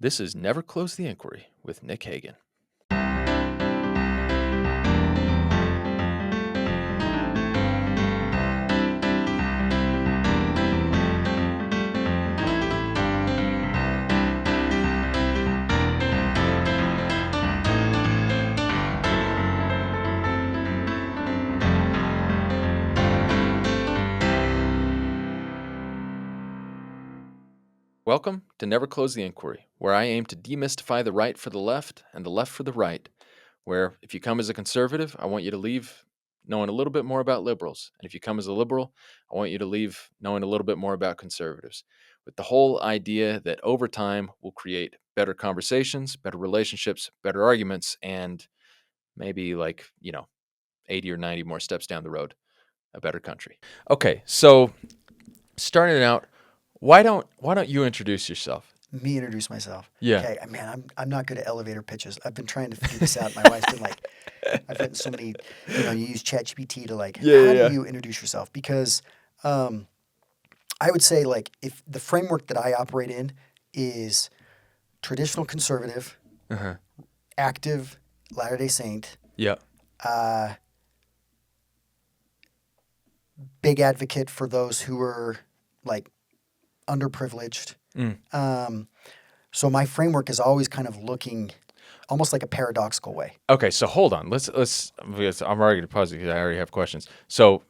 This is Never Close the Inquiry with Nick Hagan. Welcome to Never Close the Inquiry, where I aim to demystify the right for the left and the left for the right, where if you come as a conservative, I want you to leave knowing a little bit more about liberals. And if you come as a liberal, I want you to leave knowing a little bit more about conservatives, with the whole idea that over time we'll create better conversations, better relationships, better arguments, and maybe 80 or 90 more steps down the road, a better country. Okay, so starting out, why don't you introduce yourself? Me introduce myself. Yeah. Okay, man, I'm not good at elevator pitches. I've been trying to figure this out. My wife's been like, I've written so many, you use ChatGPT to how do you introduce yourself? Because I would say if the framework that I operate in is traditional conservative, active Latter-day Saint, big advocate for those who are underprivileged. So my framework is always kind of looking almost like a paradoxical way. Okay, so hold on. Let's because I'm already going to pause it because I already have questions. So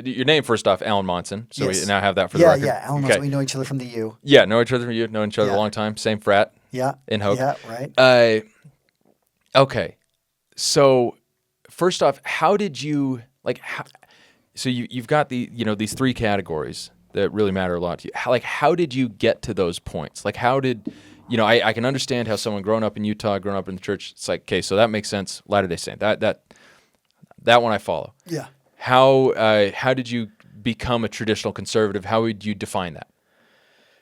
your name first off, Alan Monsen. So yes. We now have that for the record. Yeah, Alan Monsen. We know each other from the U. Yeah, know each other from the U. Known each other a long time. Same frat. Yeah. In Hope. Yeah, right. Okay. So first off, how did you so you've got these three categories that really matter a lot to you. How did you get to those points? How did, I can understand how someone growing up in Utah, growing up in the church, it's okay, so that makes sense. Latter-day Saint, that one I follow. Yeah. How did you become a traditional conservative? How would you define that?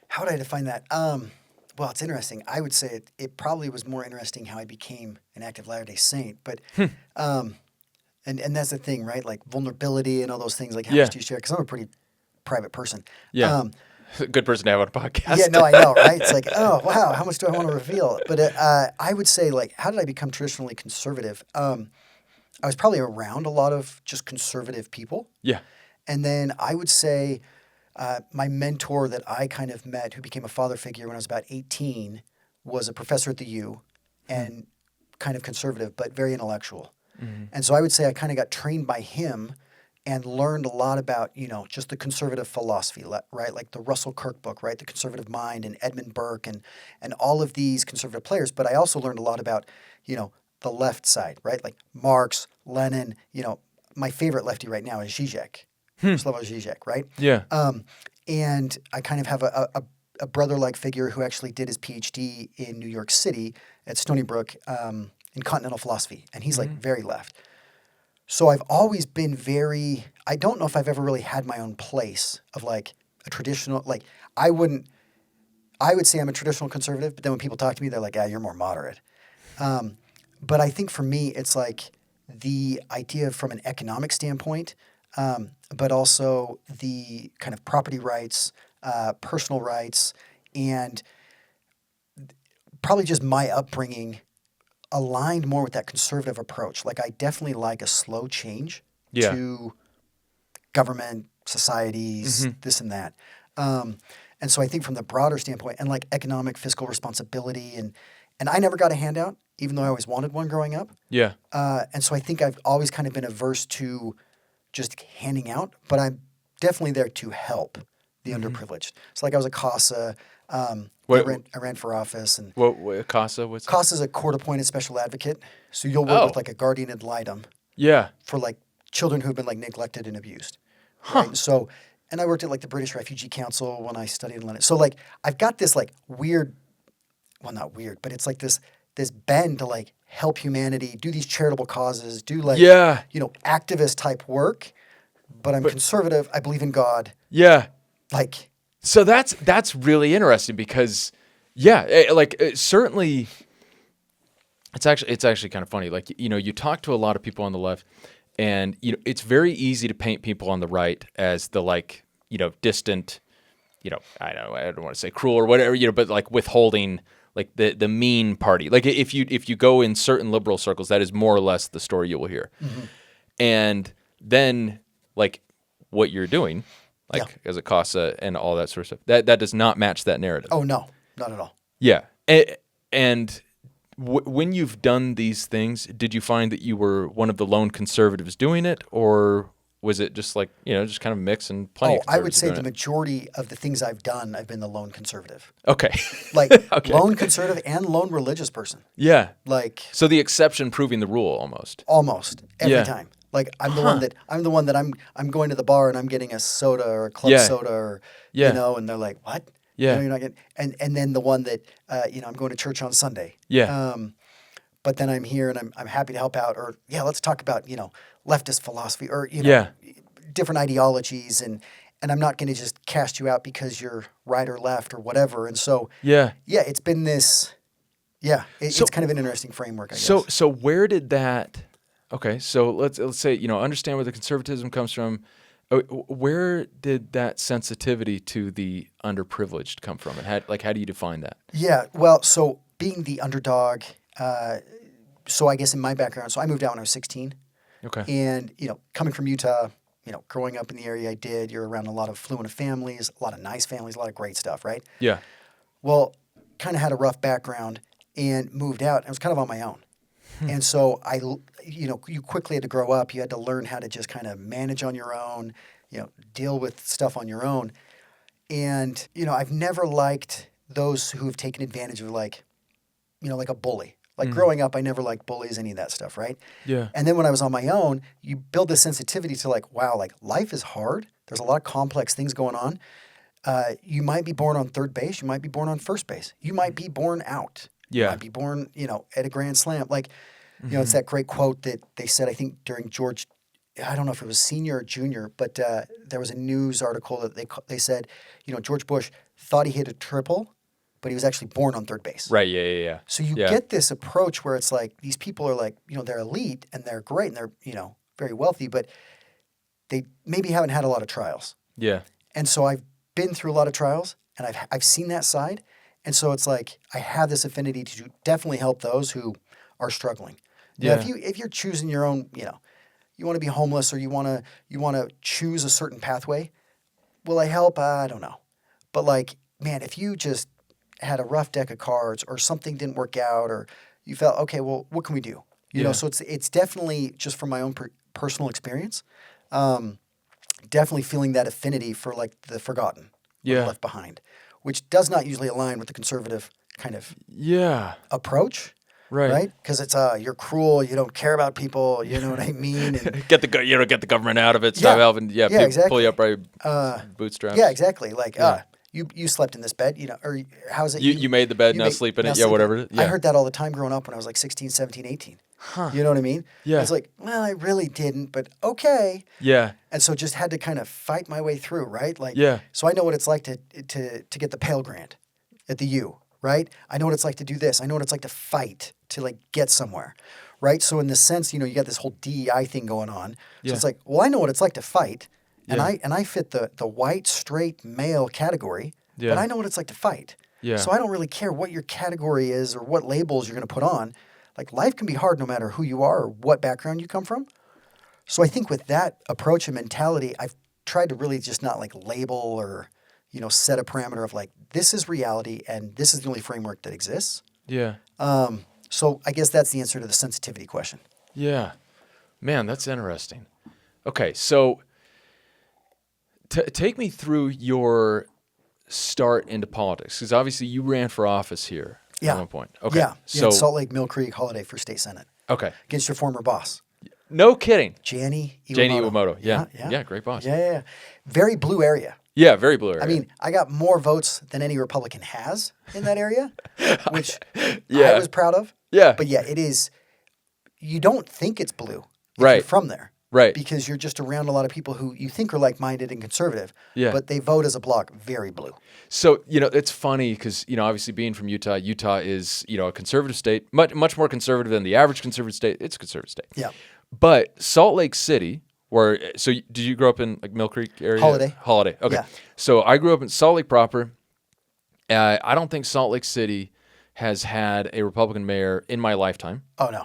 How would I define that? Well, it's interesting. I would say it probably was more interesting how I became an active Latter-day Saint, but and that's the thing, right? Vulnerability and all those things. How much do you share? Because I'm a pretty private person. Yeah. Good person to have on a podcast. Yeah, no, I know, right? It's oh, wow, how much do I want to reveal? But I would say, how did I become traditionally conservative? I was probably around a lot of just conservative people. Yeah. And then I would say my mentor that I kind of met, who became a father figure when I was about 18, was a professor at the U and kind of conservative, but very intellectual. Mm-hmm. And so I would say I kind of got trained by him and learned a lot about, just the conservative philosophy, right? Like the Russell Kirk book, right? The Conservative Mind and Edmund Burke and all of these conservative players. But I also learned a lot about, the left side, right? Like Marx, Lenin, my favorite lefty right now is Zizek, Slavoj Zizek, right? Yeah. And I kind of have a brother-like figure who actually did his PhD in New York City at Stony Brook in continental philosophy. And he's very left. So I've always been I don't know if I've ever really had my own place of a traditional, I would say I'm a traditional conservative, but then when people talk to me, they're like, you're more moderate. But I think for me, it's the idea from an economic standpoint, but also the kind of property rights, personal rights, and probably just my upbringing aligned more with that conservative approach. I definitely like a slow change to government, societies, this and that. And so I think from the broader standpoint and economic fiscal responsibility and I never got a handout, even though I always wanted one growing up. Yeah. And so I think I've always kind of been averse to just handing out, but I'm definitely there to help the underprivileged. So I was a CASA. I ran for office. And what CASA? What's CASA is a court-appointed special advocate. So you'll work with a guardian ad litem. Yeah. For children who have been neglected and abused. Huh. Right? So, and I worked at the British Refugee Council when I studied in London. So I've got this weird, well not weird, but it's this bend to help humanity, do these charitable causes, do activist type work. But I'm conservative. I believe in God. Yeah. So that's really interesting because, certainly, it's actually kind of funny. You talk to a lot of people on the left, and it's very easy to paint people on the right as the distant, I don't want to say cruel or whatever, but withholding like the mean party. Like if you go in certain liberal circles, that is more or less the story you will hear. Mm-hmm. And then like what you're doing, Yeah. like as a CASA and all that sort of stuff, that does not match that narrative. Oh, no, not at all. Yeah. And when you've done these things, did you find that you were one of the lone conservatives doing it, or was it just like, just kind of mix and plenty of Oh, I would conservatives say doing the it? majority of the things I've done, I've been the lone conservative. Okay. Like Okay. lone conservative and lone religious person. Yeah. Like So the exception proving the rule almost. almost every Yeah. time. Like I'm the one that I'm going to the bar and I'm getting a soda or a club Yeah. soda or Yeah. and they're like, "What?" Yeah. You're not getting and then the one that I'm going to church on Sunday. Yeah. But then I'm here and I'm happy to help out, or let's talk about leftist philosophy or Yeah. different ideologies, and I'm not going to just cast you out because you're right or left or whatever. And so Yeah. it's been this it's kind of an interesting framework, I guess. So where did that? Okay, so let's say understand where the conservatism comes from. Where did that sensitivity to the underprivileged come from, and how do you define that? Yeah, well, so being the underdog, so I guess in my background, so I moved out when I was 16, Okay. and coming from Utah, growing up in the area I did, you're around a lot of affluent families, a lot of nice families, a lot of great stuff, right? Yeah. Well, kind of had a rough background and moved out. I was kind of on my own. And so you quickly had to grow up. You had to learn how to just kind of manage on your own, deal with stuff on your own. And, I've never liked those who have taken advantage of like a bully. Like growing up, I never liked bullies, any of that stuff, right? Yeah. And then when I was on my own, you build this sensitivity to like, wow, like life is hard. There's a lot of complex things going on. You might be born on third base. You might be born on first base. You might be born out. You Yeah. might be born, at a grand slam. Like, it's that great quote that they said, I think during George, I don't know if it was senior or junior, but there was a news article that they said, George Bush thought he hit a triple, but he was actually born on third base. Right. Yeah. So you get this approach where it's like these people are like, they're elite and they're great and they're, very wealthy, but they maybe haven't had a lot of trials. Yeah. And so I've been through a lot of trials and I've seen that side. And so it's like I have this affinity to definitely help those who are struggling. Now, Yeah. if you're choosing your own, you want to be homeless or you want to choose a certain pathway, will I help? I don't know. But like, man, if you just had a rough deck of cards or something didn't work out or you felt, okay, well, what can we do? So it's definitely just from my own personal experience, definitely feeling that affinity for like the forgotten or the left behind, which does not usually align with the conservative kind of approach. Right? Because it's you're cruel, you don't care about people, you know what I mean? And Get the government out of it. Stop helping. Yeah. exactly. Pull you up by your bootstraps. Yeah, exactly. Like you slept in this bed, or how's it? You made the bed, now sleep in it. Yeah, whatever. Yeah. I heard that all the time growing up when I was like 16, 17, 18. Huh. You know what I mean? Yeah. It's like, well, I really didn't, but okay. Yeah. And so just had to kind of fight my way through, right? Like, Yeah. So I know what it's like to get the Pell Grant at the U, right? I know what it's like to do this. I know what it's like to fight to like get somewhere, right? So in the sense, you got this whole DEI thing going on. So it's like, well, I know what it's like to fight, and I fit the white straight male category, but I know what it's like to fight. Yeah. So I don't really care what your category is or what labels you're going to put on. Like life can be hard no matter who you are or what background you come from. So I think with that approach and mentality, I've tried to really just not like label or set a parameter of like this is reality and this is the only framework that exists. Yeah. So I guess that's the answer to the sensitivity question. Yeah. Man, that's interesting. Okay, so take me through your start into politics, because obviously you ran for office here at one point. Okay. Yeah. So Salt Lake Mill Creek Holiday for state senate. Okay. Against your former boss. No kidding. Janie Iwamoto. Yeah. Yeah. Yeah, great boss. Yeah. Very blue area. Yeah, very blue area. I mean, I got more votes than any Republican has in that area, which I was proud of. Yeah. But yeah, it is, you don't think it's blue if Right. you're from there. Right. Because you're just around a lot of people who you think are like-minded and conservative. Yeah. But they vote as a block very blue. So, it's funny because, obviously being from Utah is, a conservative state, much more conservative than the average conservative state. It's a conservative state. Yeah. But Salt Lake City, did you grow up in like Mill Creek area? Holiday. Okay. Yeah. So I grew up in Salt Lake proper. I don't think Salt Lake City has had a Republican mayor in my lifetime. Oh, no.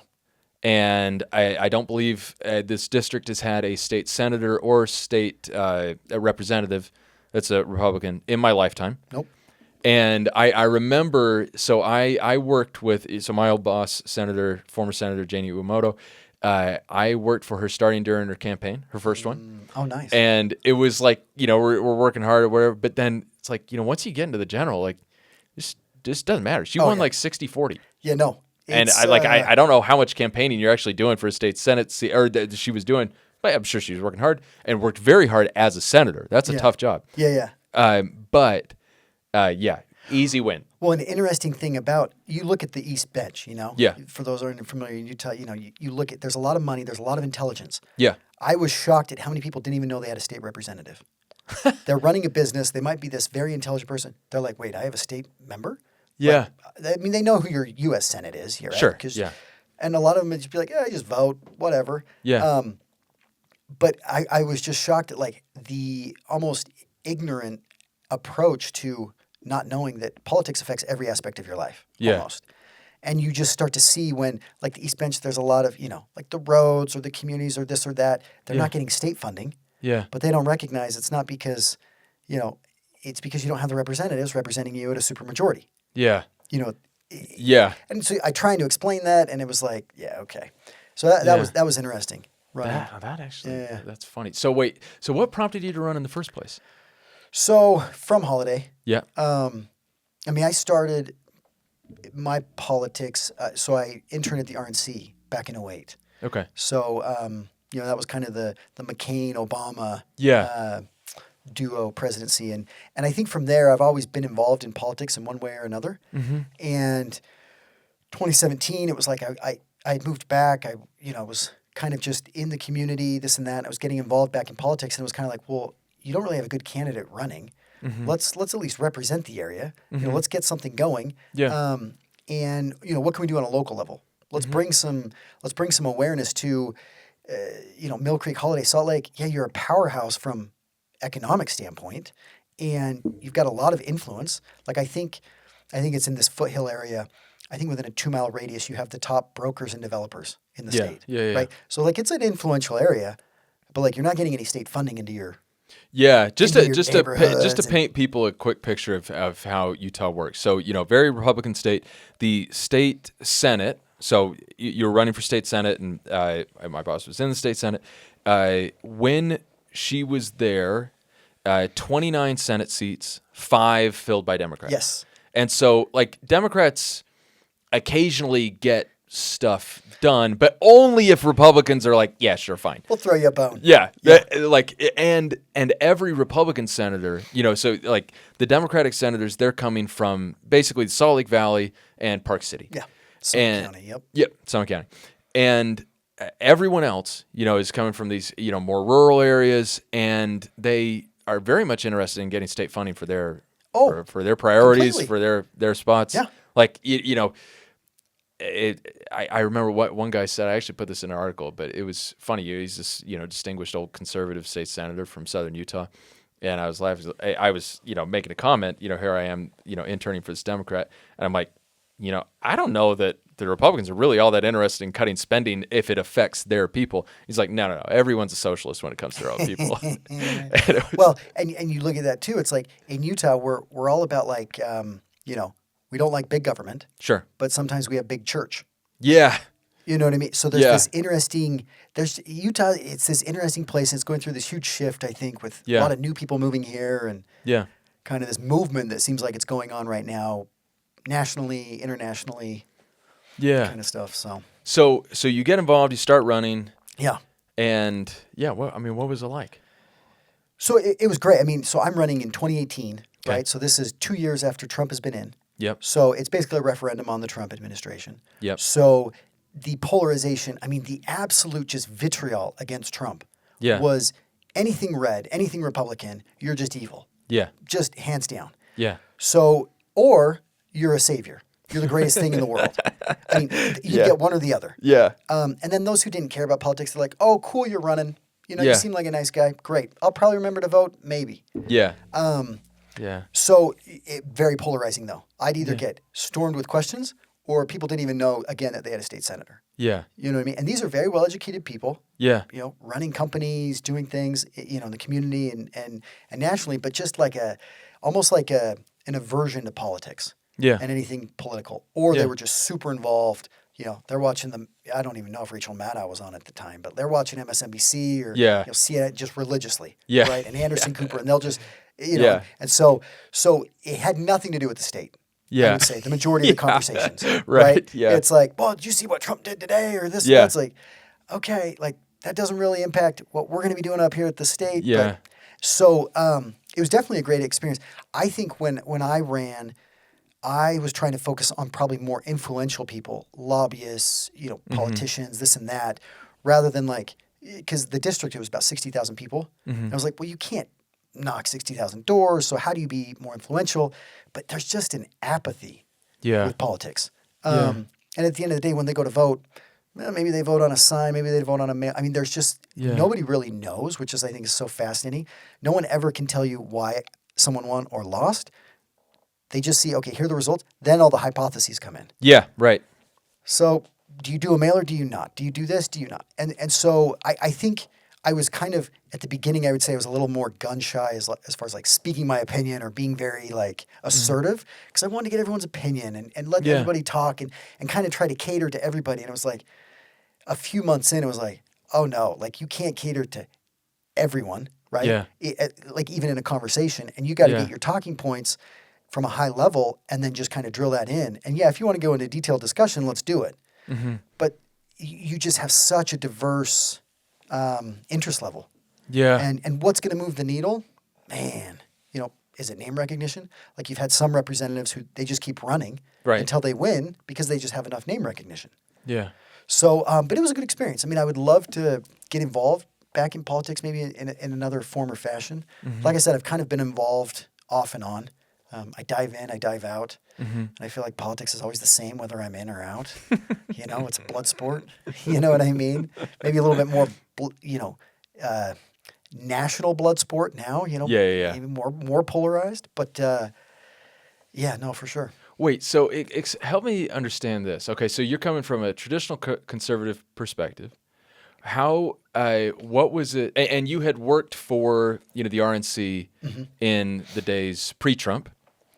And I don't believe this district has had a state senator or state a representative that's a Republican in my lifetime. Nope. And I remember, so I worked with, so my old boss, former Senator Janie Uemoto, I worked for her starting during her campaign, her first one. Oh, nice. And it was like, we're working hard or whatever. But then it's like, once you get into the general, like, just doesn't matter. She won like 60-40. Yeah, no. And I don't know how much campaigning you're actually doing for a state Senate seat, or that she was doing, but I'm sure she was working hard and worked very hard as a senator. That's a tough job. Yeah. But easy win. Well, an interesting thing about, you look at the East Bench, Yeah. For those who aren't familiar in Utah, you look at, there's a lot of money, there's a lot of intelligence. Yeah. I was shocked at how many people didn't even know they had a state representative. They're running a business. They might be this very intelligent person. They're like, wait, I have a state member? Yeah. Like, I mean, they know who your U.S. Senate is here, right? Sure. Yeah. And a lot of them would just be like, yeah, just vote, whatever. Yeah. But I was just shocked at like the almost ignorant approach to not knowing that politics affects every aspect of your life. Yeah. Almost. And you just start to see when, like the East Bench, there's a lot of, like the roads or the communities or this or that, they're not getting state funding. Yeah. But they don't recognize it's not because, it's because you don't have the representatives representing you at a supermajority. Yeah. Yeah. And so I tried to explain that, and it was like, yeah, okay. So that was interesting. Right. That actually, that's funny. So wait, so what prompted you to run in the first place? So from Holiday. Yeah. I mean, I started my politics. So I interned at the RNC back in 2008. Okay. So that was kind of the McCain-Obama duo presidency, and I think from there I've always been involved in politics in one way or another. Mm-hmm. And 2017, it was like I had moved back. I was kind of just in the community, this and that. I was getting involved back in politics, and it was kind of like, well, you don't really have a good candidate running. Mm-hmm. Let's at least represent the area. Mm-hmm. Let's get something going. Yeah. And what can we do on a local level? Let's bring some awareness to Mill Creek, Holiday, Salt Lake. Yeah, you're a powerhouse from economic standpoint, and you've got a lot of influence. Like I think it's in this foothill area. I think within a 2-mile radius, you have the top brokers and developers in the state. Yeah. Right. So like it's an influential area, but like you're not getting any state funding into your just into to paint people a quick picture of how Utah works. So very Republican state. The state Senate. So you're running for state Senate, and my boss was in the state Senate. When she was there, 29 Senate seats, 5 filled by Democrats. Yes. And so, like, Democrats occasionally get stuff done, but only if Republicans are like, yeah, sure, fine. We'll throw you a bone. Yeah. And every Republican senator, so like the Democratic senators, they're coming from basically the Salt Lake Valley and Park City. Yeah. Summit County, yep. Yep, Summit County. And everyone else, is coming from these, more rural areas, and they are very much interested in getting state funding for their for their priorities, completely. for their spots. Yeah. Like, I remember what one guy said. I actually put this in an article, but it was funny. He's this, distinguished old conservative state senator from southern Utah. And I was laughing. I was, making a comment, here I am, interning for this Democrat. And I'm like, I don't know that the Republicans are really all that interested in cutting spending if it affects their people. He's like, no. Everyone's a socialist when it comes to their own people. Well, and you look at that too. It's like in Utah, we're all about like, we don't like big government. Sure. But sometimes we have big church. Yeah. You know what I mean? So there's Utah, it's this interesting place. It's going through this huge shift, I think, with a lot of new people moving here and kind of this movement that seems like it's going on right now, nationally, internationally, kind of stuff. So you get involved, you start running. Yeah. And what was it like? So it was great. I mean, so I'm running in 2018, Okay. right? So this is 2 years after Trump has been in. Yep. So it's basically a referendum on the Trump administration. Yep. So the polarization, I mean, the absolute just vitriol against Trump was anything red, anything Republican, you're just evil. Yeah. Just hands down. Yeah. So, or you're a savior. You're the greatest thing in the world. I mean, you get one or the other. Yeah. And then those who didn't care about politics, they're like, oh, cool, you're running. You Yeah. seem like a nice guy. Great. I'll probably remember to vote. Maybe. Yeah. Yeah. So very polarizing, though. I'd either Yeah. get stormed with questions, or people didn't even know, again, that they had a state senator. Yeah. You know what I mean? And these are very well-educated people, Yeah. running companies, doing things, in the community and nationally, but just like almost like an aversion to politics Yeah. and anything political. Or they Yeah. were just super involved. They're watching I don't even know if Rachel Maddow was on at the time, but they're watching MSNBC or Yeah. CNN just religiously, Yeah. right? And Anderson Cooper, and they'll just, Yeah. and so it had nothing to do with the state. I Yeah. would say the majority of the conversations, Right. Yeah. It's like, well, did you see what Trump did today or this? Yeah. It's like, okay, like that doesn't really impact what we're going to be doing up here at the state. Yeah. But so it was definitely a great experience. I think when I ran, I was trying to focus on probably more influential people, lobbyists, politicians, this and that, rather than because the district, it was about 60,000 people. Mm-hmm. I was like, well, you can't knock 60,000 doors. So how do you be more influential? But there's just an apathy Yeah. with politics. Yeah. And at the end of the day, when they go to vote, maybe they vote on a sign, maybe they vote on a mail. I mean, there's just nobody really knows, which I think is so fascinating. No one ever can tell you why someone won or lost. They just see, okay, here are the results. Then all the hypotheses come in. Yeah. Right. So do you do a mail or do you not? Do you do this? Do you not? And so I think I was kind of, at the beginning, I would say I was a little more gun shy as far as speaking my opinion or being very assertive, because I wanted to get everyone's opinion and let everybody talk and kind of try to cater to everybody. And it was like a few months in, it was like, oh no, you can't cater to everyone, right? Yeah. Even in a conversation, and you got to get your talking points from a high level and then just kind of drill that in. And if you want to go into detailed discussion, let's do it. Mm-hmm. But you just have such a diverse interest level. Yeah. And what's going to move the needle? Man, is it name recognition? You've had some representatives who they just keep running until they win because they just have enough name recognition. Yeah. So, but it was a good experience. I mean, I would love to get involved back in politics, maybe in another form or fashion. Mm-hmm. Like I said, I've kind of been involved off and on. I dive in, I dive out. Mm-hmm. And I feel like politics is always the same, whether I'm in or out. It's a blood sport. You know what I mean? Maybe a little bit more, national blood sport now. Yeah. Maybe more polarized. But no, for sure. Wait, so help me understand this. Okay, so you're coming from a traditional conservative perspective. What was it? And you had worked for the RNC in the days pre-Trump.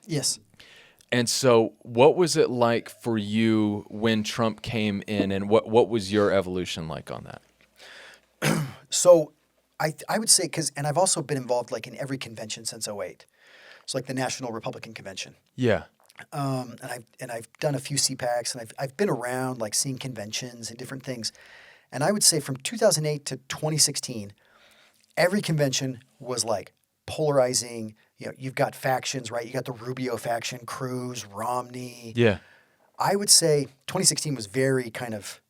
Yes. And so what was it like for you when Trump came in, and what was your evolution like on that? So I would say, and I've also been involved in every convention since '08. So the National Republican Convention. Yeah. And I've done a few CPACs, and I've been around seeing conventions and different things. And I would say from 2008 to 2016, every convention was polarizing. You've got factions, right? You got the Rubio faction, Cruz, Romney. Yeah. I would say 2016 was very kind of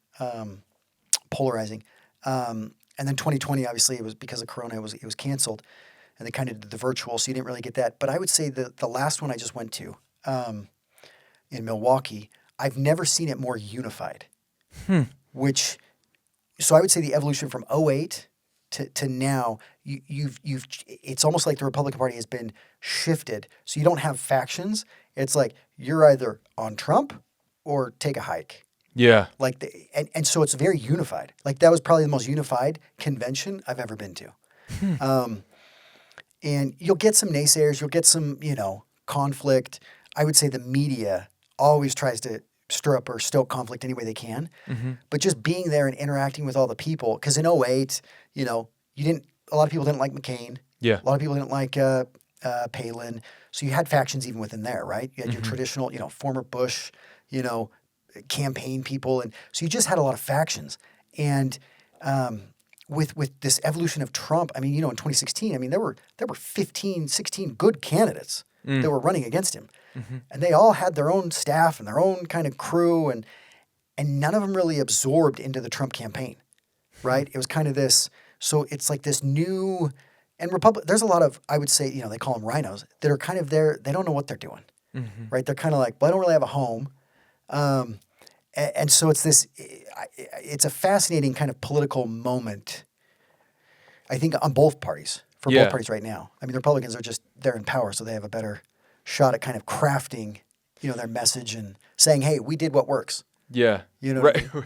polarizing. And then 2020, obviously, it was because of Corona, it was canceled. And they kind of did the virtual, so you didn't really get that. But I would say the last one I just went to in Milwaukee, I've never seen it more unified. So I would say the evolution from '08 to now, it's almost like the Republican Party has been shifted. So you don't have factions. It's you're either on Trump or take a hike. Yeah. And so it's very unified. That was probably the most unified convention I've ever been to. And you'll get some naysayers, you'll get some, conflict. I would say the media always tries to stir up or stoke conflict any way they can. Mm-hmm. But just being there and interacting with all the people, because in '08, a lot of people didn't like McCain. Yeah. A lot of people didn't like Palin. So you had factions even within there, right? You had your traditional, former Bush, campaign people. And so you just had a lot of factions. And with this evolution of Trump, I mean, in 2016, I mean, there were 15, 16 good candidates that were running against him. Mm-hmm. And they all had their own staff and their own kind of crew, and none of them really absorbed into the Trump campaign, right? It was kind of this, so it's this new, and there's a lot of, I would say, they call them rhinos, that are kind of there, they don't know what they're doing, right? They're kind of well, I don't really have a home. And so it's a fascinating kind of political moment, I think, on both parties, for both parties right now. I mean, the Republicans they're in power, so they have a better shot at kind of crafting, their message and saying, hey, we did what works. Yeah. You know right. what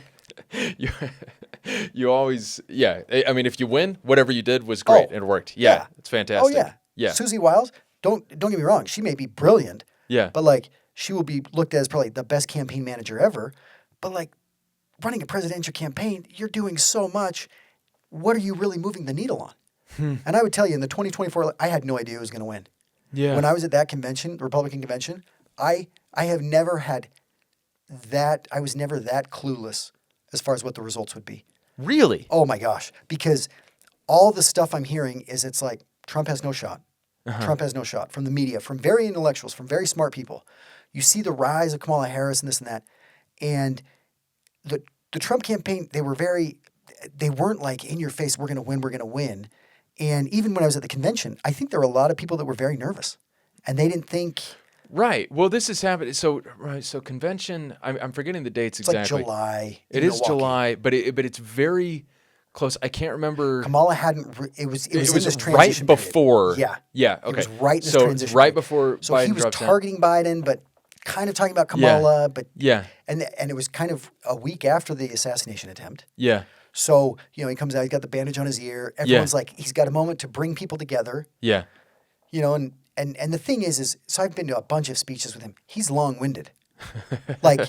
I mean? you always, yeah. I mean, if you win, whatever you did was great. It worked. Yeah. It's fantastic. Oh, yeah. Yeah. Susie Wiles, don't get me wrong. She may be brilliant. Yeah. But, like, she will be looked at as probably the best campaign manager ever. But, like, running a presidential campaign, you're doing so much. What are you really moving the needle on? And I would tell you, in the 2024, I had no idea who was going to win. Yeah. When I was at that convention, the Republican convention, I have never had that. I was never that clueless as far as what the results would be. Really? Oh, my gosh. Because all the stuff I'm hearing is it's like Trump has no shot. Trump has no shot from the media, from very intellectuals, from very smart people. You see the rise of Kamala Harris and this and that. And the Trump campaign, they weren't like in your face, we're going to win. And even when I was at the convention, I think there were a lot of people that were very nervous and they didn't think. Right. Well, this is happening. So convention, I'm forgetting the dates exactly. It's like July. It is July, but it's very close. I can't remember. Kamala hadn't. It was in this transition right before. Period. Yeah. Okay. It was right in this So transition. it's right before So Biden he was drops targeting Biden, but kind of talking about Kamala. But yeah. And it was kind of a week after the assassination attempt. Yeah. So he comes out. He's got the bandage on his ear. Everyone's like, he's got a moment to bring people together. Yeah. And the thing is so I've been to a bunch of speeches with him. He's long-winded. Like,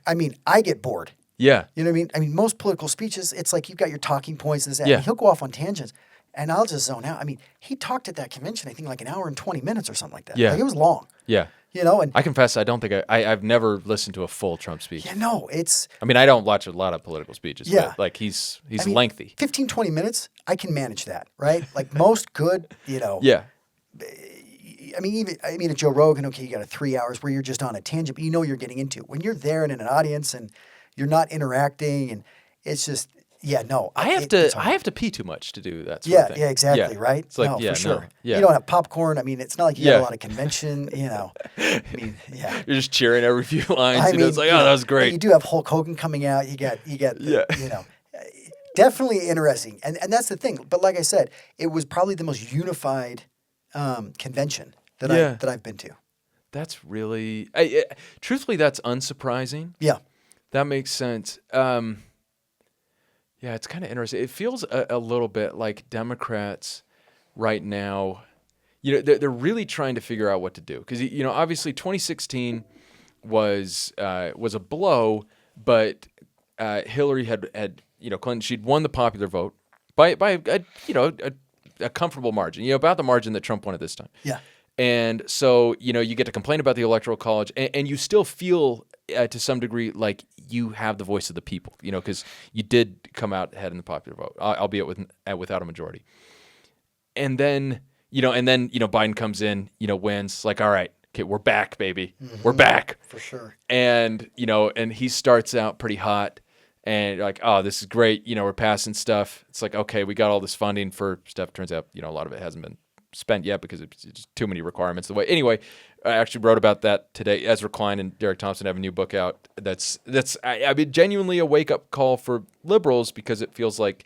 I mean, I get bored. Yeah. You know what I mean? I mean, most political speeches, it's like you've got your talking points and this, that. Yeah. And he'll go off on tangents, and I'll just zone out. I mean, he talked at that convention, I think, like an hour and 20 minutes or something like that. Yeah. Like, it was long. Yeah. And I confess, I don't think I've never listened to a full Trump speech. yeah, no, it's. I mean, I don't watch a lot of political speeches. Yeah. But like he's lengthy. 15, 20 minutes, I can manage that, right? Like most good, Yeah. I mean, at Joe Rogan, okay, you got 3 hours where you're just on a tangent, but you're getting into it. When you're there and in an audience and you're not interacting, and it's just, yeah, no. I have to pee too much to do that sort of thing. Yeah, exactly, right? It's like, no, for sure. No, yeah. You don't have popcorn. I mean, it's not like you got a lot of convention, I mean, yeah. You're just cheering every few lines. It's like, that was great. You do have Hulk Hogan coming out. You got, definitely interesting. And that's the thing. But like I said, it was probably the most unified convention that I've been to. That's really, truthfully, that's unsurprising. Yeah. That makes sense. Yeah, it's kind of interesting. It feels a little bit like Democrats right now, they're really trying to figure out what to do. Because, obviously 2016 was a blow, but Hillary had Clinton, she'd won the popular vote by a comfortable margin, about the margin that Trump won at this time. Yeah. And so, you get to complain about the Electoral College, and you still feel to some degree like you have the voice of the people, because you did come out ahead in the popular vote, albeit without a majority. And then, Biden comes in, wins, like, all right, okay, we're back, baby. Mm-hmm. We're back. For sure. And, and he starts out pretty hot. And like, oh, this is great. We're passing stuff. It's like, okay, we got all this funding for stuff. Turns out, a lot of it hasn't been spent yet because it's just too many requirements. Anyway, I actually wrote about that today. Ezra Klein and Derek Thompson have a new book out. That's I mean, genuinely a wake up call for liberals, because it feels like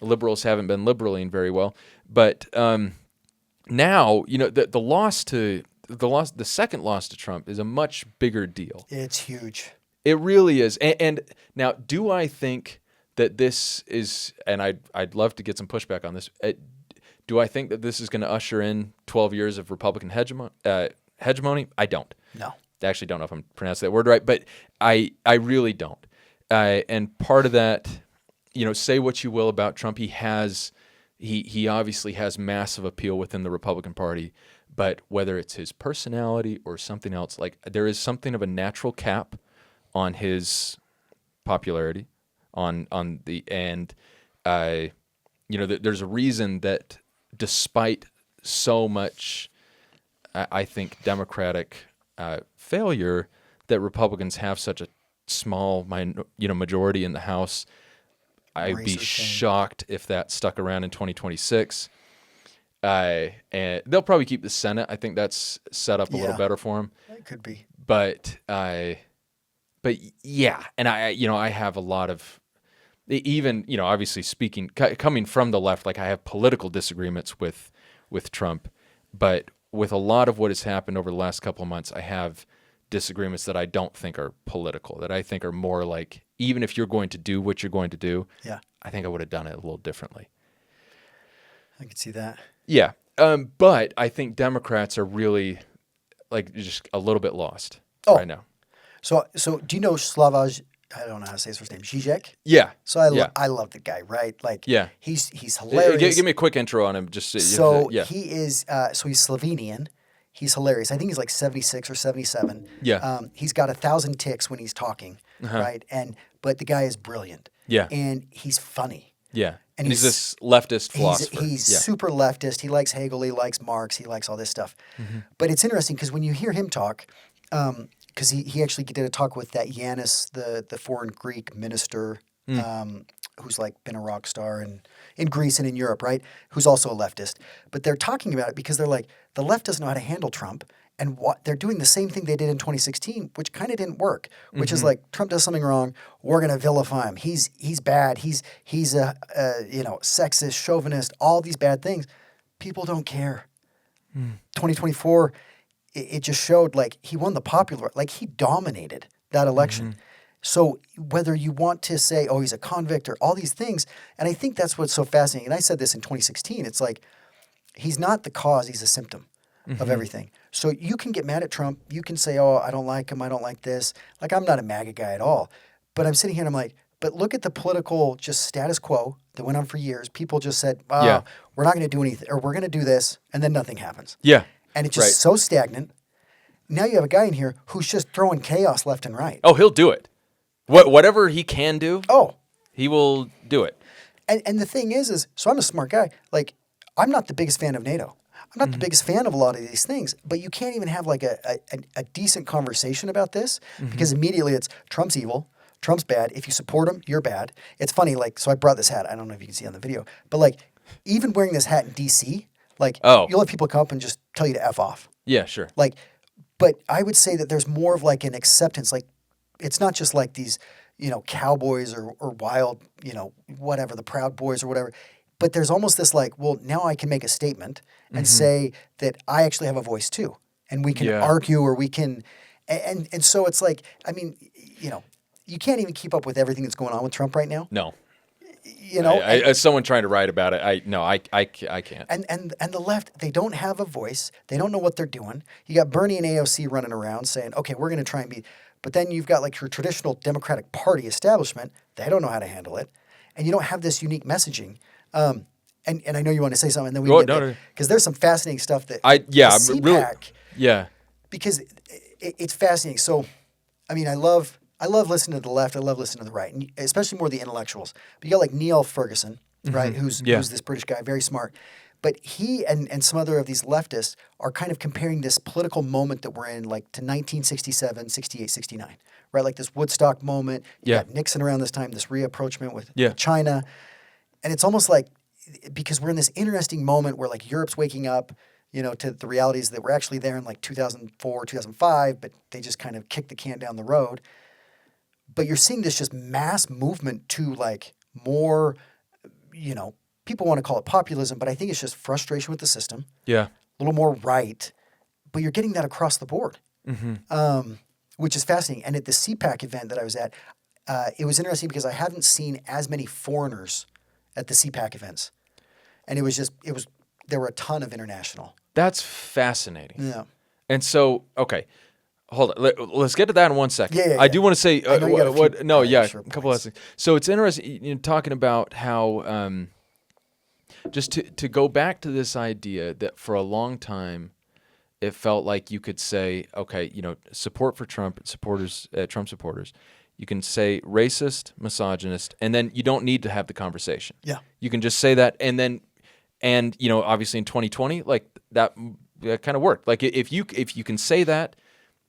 liberals haven't been liberaling very well. But now, the second loss to Trump is a much bigger deal. It's huge. It really is. And now, do I think that this is, and I'd love to get some pushback on this, do I think that this is going to usher in 12 years of Republican hegemony? I don't. No. I actually don't know if I'm pronouncing that word right, but I really don't. And part of that, say what you will about Trump, he obviously has massive appeal within the Republican Party, but whether it's his personality or something else, like there is something of a natural cap on his popularity, there's a reason that despite so much, I think, Democratic failure, that Republicans have such a small majority in the House. I'd be shocked if that stuck around in 2026. And they'll probably keep the Senate. I think that's set up a little better for them. It could be. But yeah, and I have a lot of even, obviously speaking, coming from the left, like I have political disagreements with Trump, but with a lot of what has happened over the last couple of months, I have disagreements that I don't think are political, that I think are more like, even if you're going to do what you're going to do, Yeah, I think I would have done it a little differently. I could see that. Yeah. But I think Democrats are really like just a little bit lost right now. So do you know Slavoj? I don't know how to say his first name. Zizek. Yeah. So I love the guy, right? Like, yeah, he's hilarious. Give me a quick intro on him. Just So yeah, he is. So he's Slovenian. He's hilarious. I think he's like 76 or 77. Yeah. He's got 1,000 ticks when he's talking, right? But the guy is brilliant. Yeah. And he's funny. Yeah. And he's this leftist philosopher. He's yeah. super leftist. He likes Hegel. He likes Marx. He likes all this stuff. Mm-hmm. But it's interesting because when you hear him talk, because he actually did a talk with that Yanis, the foreign Greek minister, who's like been a rock star in Greece and in Europe, right? Who's also a leftist. But they're talking about it because they're like, the left doesn't know how to handle Trump. And they're doing the same thing they did in 2016, which kind of didn't work. Which is like, Trump does something wrong, we're going to vilify him. He's bad. He's a sexist, chauvinist, all these bad things. People don't care. 2024, it just showed like he won the popular, like he dominated that election. So whether you want to say, oh, he's a convict or all these things, and I think that's what's so fascinating. And I said this in 2016. It's like he's not the cause; he's a symptom of everything. So you can get mad at Trump. You can say, oh, I don't like him. I don't like this. Like, I'm not a MAGA guy at all. But I'm sitting here and I'm like, but look at the political just status quo that went on for years. People just said, we're not going to do anything, or we're going to do this, and then nothing happens. Yeah. And it's just so stagnant. Now you have a guy in here who's just throwing chaos left and right. Oh, he'll do it. Whatever he can do, he will do it. And the thing is so I'm a smart guy. Like, I'm not the biggest fan of NATO. I'm not the biggest fan of a lot of these things, but you can't even have like a decent conversation about this because immediately it's Trump's evil, Trump's bad. If you support him, you're bad. It's funny, like, so I brought this hat. I don't know if you can see on the video, but like, even wearing this hat in D.C., like, you'll have people come up and just tell you to F off. Yeah, sure. Like, but I would say that there's more of like an acceptance. Like, it's not just like these, cowboys or wild, whatever, the Proud Boys or whatever. But there's almost this like, well, now I can make a statement and say that I actually have a voice too. And we can argue or we can, and so it's like, I mean, you can't even keep up with everything that's going on with Trump right now. No. As someone trying to write about it, I can't. And the left, they don't have a voice. They don't know what they're doing. You got Bernie and AOC running around saying, okay, we're going to try and be, but then you've got like your traditional Democratic Party establishment. They don't know how to handle it. And you don't have this unique messaging. And I know you want to say something, and then we get because there's some fascinating stuff that CPAC, because it's fascinating. So, I mean, I love listening to the left. I love listening to the right, and especially more the intellectuals. But you got like Neil Ferguson, right? Who's this British guy, very smart. But he and some other of these leftists are kind of comparing this political moment that we're in, like to 1967, 68, 69, right? Like this Woodstock moment. You got Nixon around this time, this reapproachment with China. And it's almost like, because we're in this interesting moment where like Europe's waking up, to the realities that we're actually there in like 2004, 2005, but they just kind of kicked the can down the road. But you're seeing this just mass movement to like more, people want to call it populism, but I think it's just frustration with the system. Yeah. A little more right. But you're getting that across the board, which is fascinating. And at the CPAC event that I was at, it was interesting because I haven't seen as many foreigners at the CPAC events. And there were a ton of international. That's fascinating. Yeah. And so, okay, hold on. Let's get to that in 1 second. Yeah. I do want to say a couple of things. So it's interesting, talking about how just to go back to this idea that for a long time it felt like you could say, okay, support for Trump supporters, Trump supporters. You can say racist, misogynist, and then you don't need to have the conversation. Yeah. You can just say that, and obviously in 2020, like that kind of worked. Like if you can say that,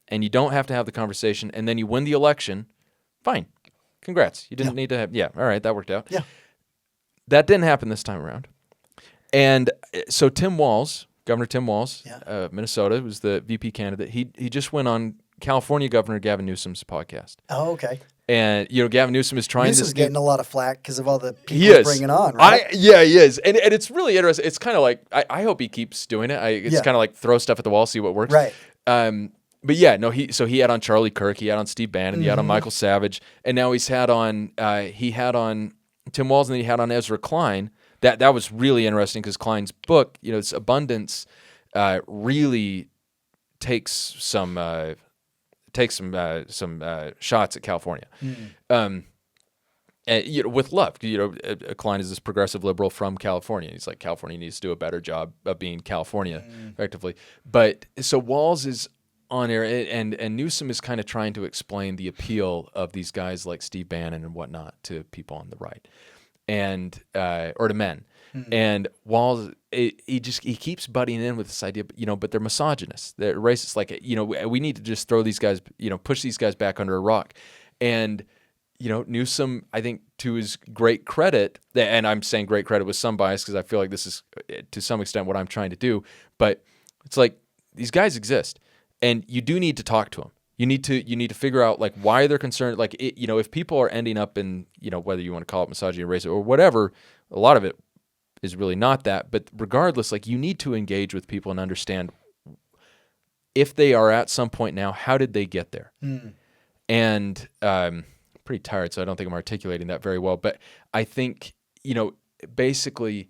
and you don't have to have the conversation, and then you win the election, fine, congrats. You didn't need to have. Yeah, all right, that worked out. Yeah. That didn't happen this time around, and so Governor Tim Walz, Minnesota, was the VP candidate. He just went on California Governor Gavin Newsom's podcast. Oh, okay. And, Gavin Newsom is trying Newsom's this getting a lot of flack because of all the people He he's is. bringing on, right? He is. And it's really interesting. It's kind of like, I hope he keeps doing it. It's kind of like throw stuff at the wall, see what works. Right. But yeah, no, he had on Charlie Kirk, he had on Steve Bannon, he had on Michael Savage, and now he had on Tim Walz, and then he had on Ezra Klein. That was really interesting because Klein's book, this abundance, really takes some shots at California. And, with love. Klein is this progressive liberal from California. He's like, California needs to do a better job of being California, effectively. But so Walz is on air, and Newsom is kind of trying to explain the appeal of these guys like Steve Bannon and whatnot to people on the right, and or to men. And Walz, he keeps butting in with this idea, but they're misogynists, they're racist. Like, we need to just throw these guys, push these guys back under a rock. And Newsom, I think, to his great credit, and I'm saying great credit with some bias because I feel like this is to some extent what I'm trying to do, but it's like these guys exist, and you do need to talk to them. You need to figure out like why they're concerned. Like if people are ending up in whether you want to call it misogyny, racism, or whatever, a lot of it is really not that. But regardless, like you need to engage with people and understand if they are at some point now, how did they get there? And pretty tired, so I don't think I'm articulating that very well. But I think, basically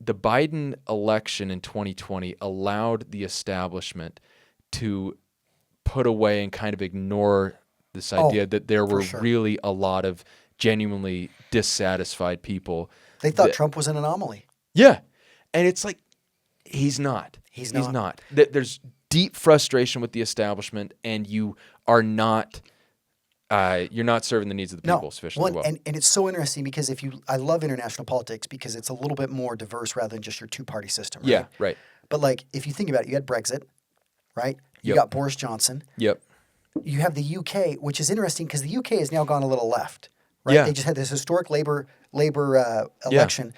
the Biden election in 2020 allowed the establishment to put away and kind of ignore this idea that there were really a lot of genuinely dissatisfied people. They thought Trump was an anomaly. Yeah. And it's like, he's not. He's not. There's deep frustration with the establishment, and you are not... you're not serving the needs of the people sufficiently well. And it's so interesting because I love international politics because it's a little bit more diverse rather than just your two-party system. Right? Yeah, right. But like, if you think about it, you had Brexit, right? You got Boris Johnson. Yep. You have the UK, which is interesting because the UK has now gone a little left, right? Yeah. They just had this historic Labour election.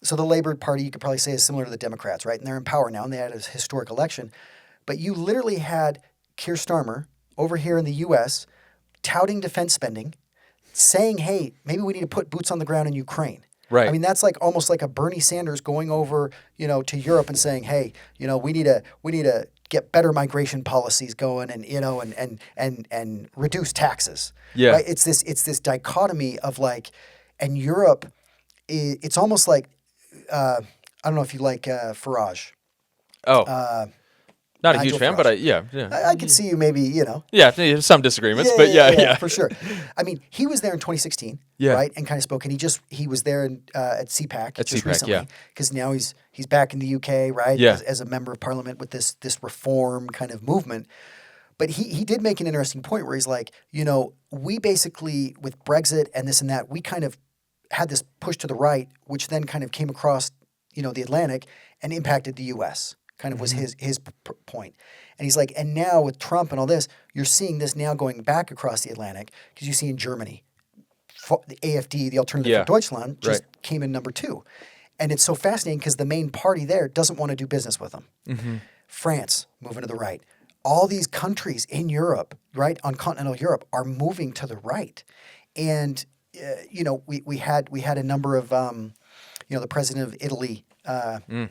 So the Labour Party, you could probably say, is similar to the Democrats, right? And they're in power now, and they had a historic election. But you literally had Keir Starmer over here in the U.S. touting defense spending, saying, hey, maybe we need to put boots on the ground in Ukraine. Right. I mean, that's like almost like a Bernie Sanders going over, to Europe and saying, hey, we need to get better migration policies going and reduce taxes. Yeah. Right? It's this dichotomy of like, and Europe, it's almost like, I don't know if you like Farage. Not a huge Nigel fan, Farage. but I could see you maybe, Yeah, some disagreements, but yeah. for sure. I mean, he was there in 2016, right, and kind of spoke, and he was there at CPAC just recently, because now he's back in the UK, right, as a member of parliament with this reform kind of movement. But he did make an interesting point where he's like, we basically, with Brexit and this and that, we kind of had this push to the right, which then kind of came across, the Atlantic and impacted the U.S., kind of was his point. And he's like, and now with Trump and all this, you're seeing this now going back across the Atlantic because you see in Germany, the AfD, the Alternative for Deutschland, just came in number 2. And it's so fascinating because the main party there doesn't want to do business with them. France, moving to the right. All these countries in Europe, right, on continental Europe, are moving to the right. And, we had a number of, the president of Italy, or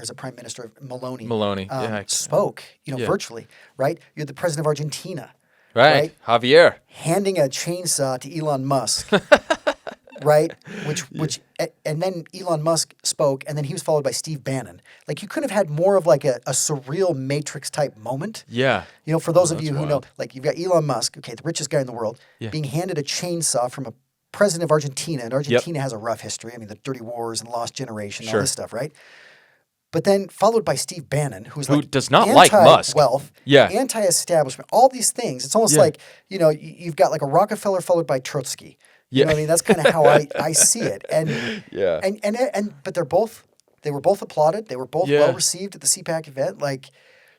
is it Prime Minister Maloney spoke, virtually, right? You had the president of Argentina, right? Javier, handing a chainsaw to Elon Musk, right? Which, and then Elon Musk spoke, and then he was followed by Steve Bannon. Like, you couldn't have had more of like a surreal Matrix type moment. Yeah. For those of you who know, like, you've got Elon Musk, okay, the richest guy in the world, being handed a chainsaw from a president of Argentina, and Argentina has a rough history. I mean, the dirty wars and lost generation, all this stuff, right? But then followed by Steve Bannon, who does not like Musk, wealth, anti-establishment, all these things. It's almost like you've got like a Rockefeller followed by Trotsky. You know what I mean? That's kind of how I see it. And but they were both applauded. They were both well received at the CPAC event. Like,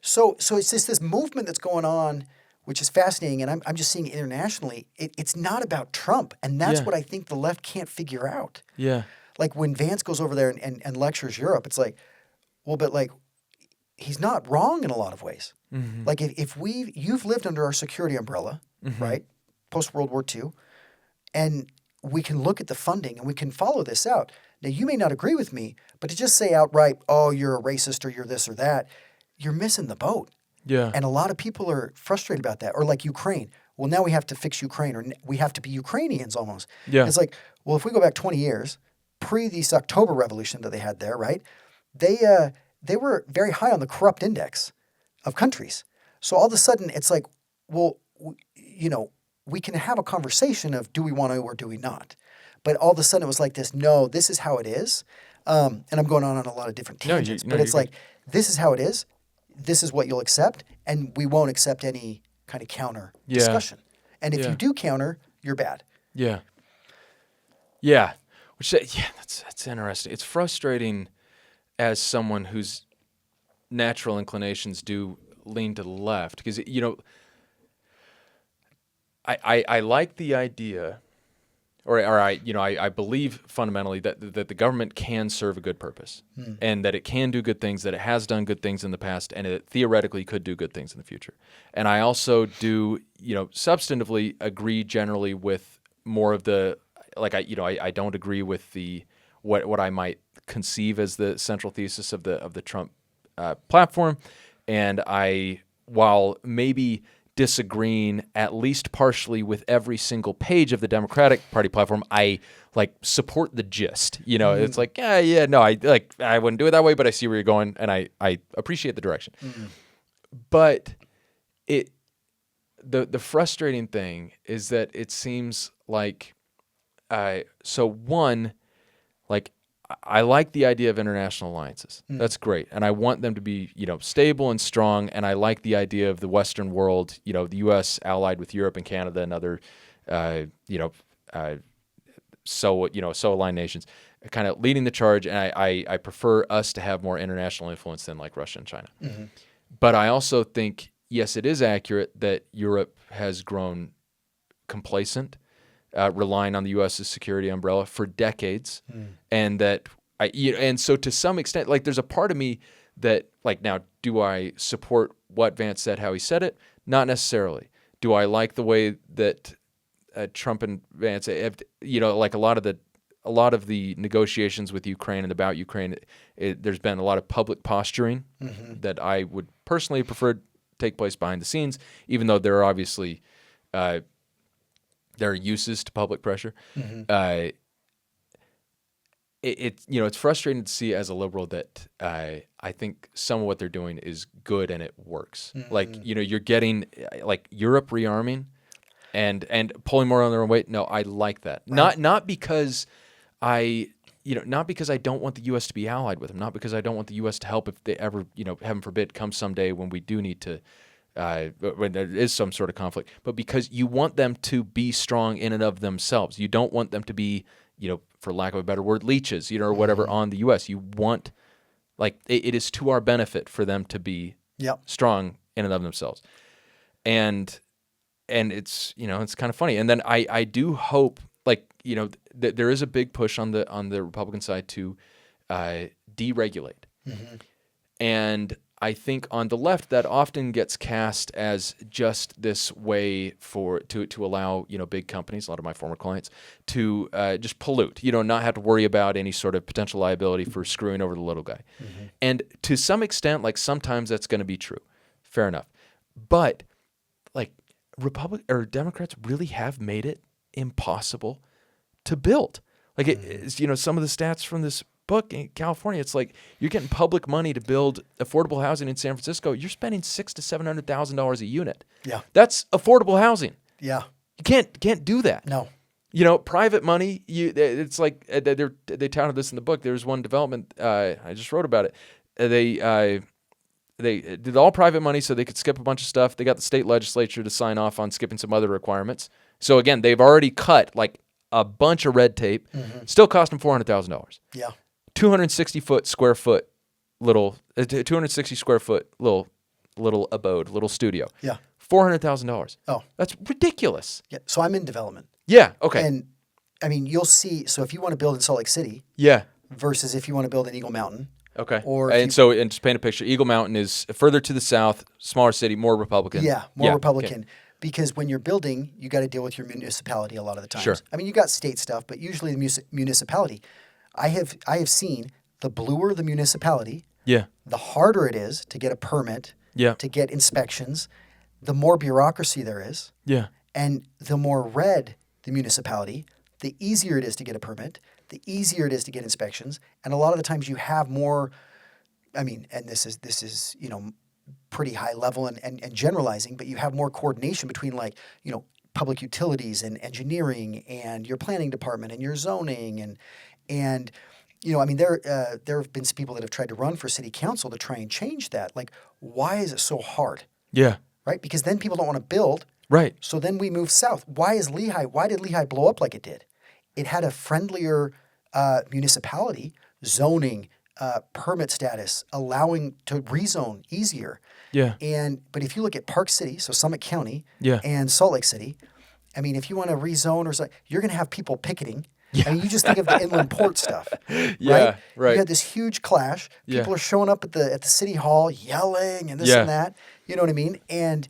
so it's just this movement that's going on, which is fascinating, and I'm just seeing internationally, it's not about Trump, and that's what I think the left can't figure out. Yeah. Like, when Vance goes over there and lectures Europe, it's like, well, but like, he's not wrong in a lot of ways. Mm-hmm. Like if you've lived under our security umbrella, Mm-hmm. right? Post World War II, and we can look at the funding and we can follow this out. Now, you may not agree with me, but to just say outright, oh, you're a racist or you're this or that, you're missing the boat. Yeah. And a lot of people are frustrated about that. Or like Ukraine. Well, now we have to fix Ukraine, or we have to be Ukrainians almost. Yeah. It's like, well, if we go back 20 years, pre this October revolution that they had there, right? They were very high on the corrupt index of countries. So all of a sudden, it's like, well, we can have a conversation of do we want to or do we not? But all of a sudden, it was like this. No, this is how it is. And I'm going on a lot of different tangents, but it's like this is how it is. This is what you'll accept, and we won't accept any kind of counter discussion. And if you do counter, you're bad. Yeah. Yeah. That's interesting. It's frustrating as someone whose natural inclinations do lean to the left because I like the idea, or I believe fundamentally that the government can serve a good purpose, and that it can do good things, that it has done good things in the past, and it theoretically could do good things in the future. And I also do, substantively agree generally with more of the I don't agree with the what I might conceive as the central thesis of the Trump platform, and while maybe disagreeing at least partially with every single page of the Democratic Party platform, I support the gist. It's like, no, I wouldn't do it that way, but I see where you're going, and I appreciate the direction. But the frustrating thing is that it seems like I like the idea of international alliances. That's great. And I want them to be, stable and strong. And I like the idea of the Western world, the U.S. allied with Europe and Canada and other, so aligned nations, kind of leading the charge. And I prefer us to have more international influence than like Russia and China. Mm-hmm. But I also think, yes, it is accurate that Europe has grown complacent, relying on the U.S.'s security umbrella for decades, and that and so to some extent, there's a part of me that now, do I support what Vance said, how he said it? Not necessarily. Do I like the way that Trump and Vance have, a lot of the negotiations with Ukraine and about Ukraine, there's been a lot of public posturing that I would personally prefer take place behind the scenes, even though there are obviously there are uses to public pressure. It's frustrating to see as a liberal that I think some of what they're doing is good and it works. You're getting Europe rearming and pulling more on their own weight. No, I like that. Right. Not because not because I don't want the U.S. to be allied with them, not because I don't want the U.S. to help if they ever, heaven forbid, come someday when we do need to. When there is some sort of conflict, but because you want them to be strong in and of themselves. You don't want them to be, for lack of a better word, leeches, or whatever on the U.S. You want, it is to our benefit for them to be strong in and of themselves. And it's, it's kind of funny. And then I do hope, that there is a big push on the Republican side to deregulate. And I think on the left that often gets cast as just this way to allow big companies, a lot of my former clients, to just pollute, not have to worry about any sort of potential liability for screwing over the little guy. And to some extent, sometimes that's going to be true, fair enough. But Democrats really have made it impossible to build. Some of the stats from this book in California, it's you're getting public money to build affordable housing in San Francisco. You're spending $600,000 to $700,000 a unit. Yeah, that's affordable housing. Yeah, you can't do that. No, private money. It's they touted this in the book. There was one development. I just wrote about it. They did all private money so they could skip a bunch of stuff. They got the state legislature to sign off on skipping some other requirements. So again, they've already cut a bunch of red tape. Still cost them $400,000. Yeah. 260 square foot little abode, little studio. Yeah. $400,000. Oh. That's ridiculous. Yeah. So I'm in development. Yeah. Okay. And I mean, you'll see. So if you want to build in Salt Lake City. Versus if you want to build in Eagle Mountain. Okay. Or if And you, so, and just paint a picture, Eagle Mountain is further to the south, smaller city, more Republican. yeah, more Yeah. Okay. Republican. Because when you're building, you got to deal with your municipality a lot of the Sure. times. I mean, you got state stuff, but usually the municipality. I have seen the bluer the municipality, Yeah. the harder it is to get a permit, Yeah. to get inspections, the more bureaucracy there is, Yeah. and the more red the municipality, the easier it is to get a permit, the easier it is to get inspections, and a lot of the times you have more. I mean, and this is pretty high level and generalizing, but you have more coordination between public utilities and engineering and your planning department and your zoning and I mean there have been some people that have tried to run for city council to try and change that. Like, why is it so hard? Yeah. Right? Because then people don't want to build. Right. So then we move south. Why did Lehigh blow up like it did? It had a friendlier municipality, zoning, permit status, allowing to rezone easier. Yeah. But if you look at Park City, so Summit County, Yeah. and Salt Lake City, I mean, if you want to rezone or something, you're going to have people picketing. Yeah. I mean, you just think of the inland port stuff, right? Yeah. Right. You had this huge clash. Yeah. People are showing up at the city hall yelling and this Yeah. and that. You know what I mean? And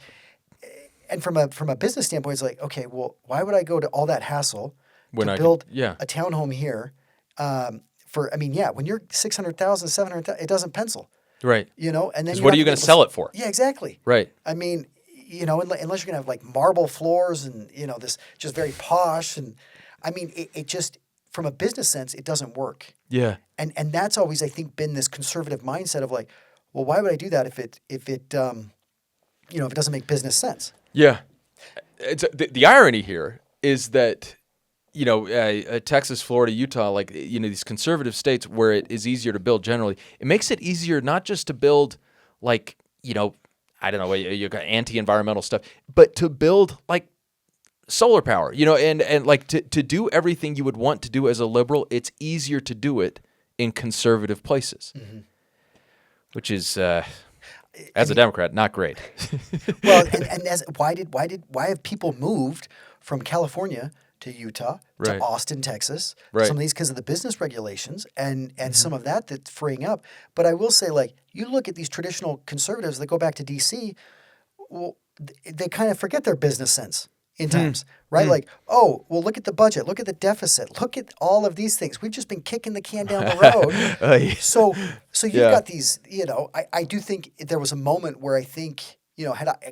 from a business standpoint, it's like, okay, well, why would I go to all that hassle When to I build could- yeah. a townhome here? When you're 600,000, 700,000, it doesn't pencil. Right. And then Because what are you going to sell it for? Yeah, exactly. Right. I mean, unless you're going to have like marble floors and this just very posh, and I mean, it just from a business sense, it doesn't work. Yeah. And that's always, I think, been this conservative mindset of like, well, why would I do that if it doesn't make business sense? Yeah. The irony here is that, Texas, Florida, Utah, like, these conservative states where it is easier to build generally, it makes it easier not just to build like, I don't know, you got anti-environmental stuff, but to build like solar power, and like to do everything you would want to do as a liberal, it's easier to do it in conservative places, which is, as a Democrat, not great. Well, and why have people moved from California to Utah, Right. to Austin, Texas? Right. Some of these because of the business regulations and some of that's freeing up. But I will say, like, you look at these traditional conservatives that go back to D.C., well, they kind of forget their business sense in times, right? Like, oh, well, look at the budget, look at the deficit, look at all of these things. We've just been kicking the can down the road. Yeah. So you've Yeah. got these, I do think there was a moment where I think,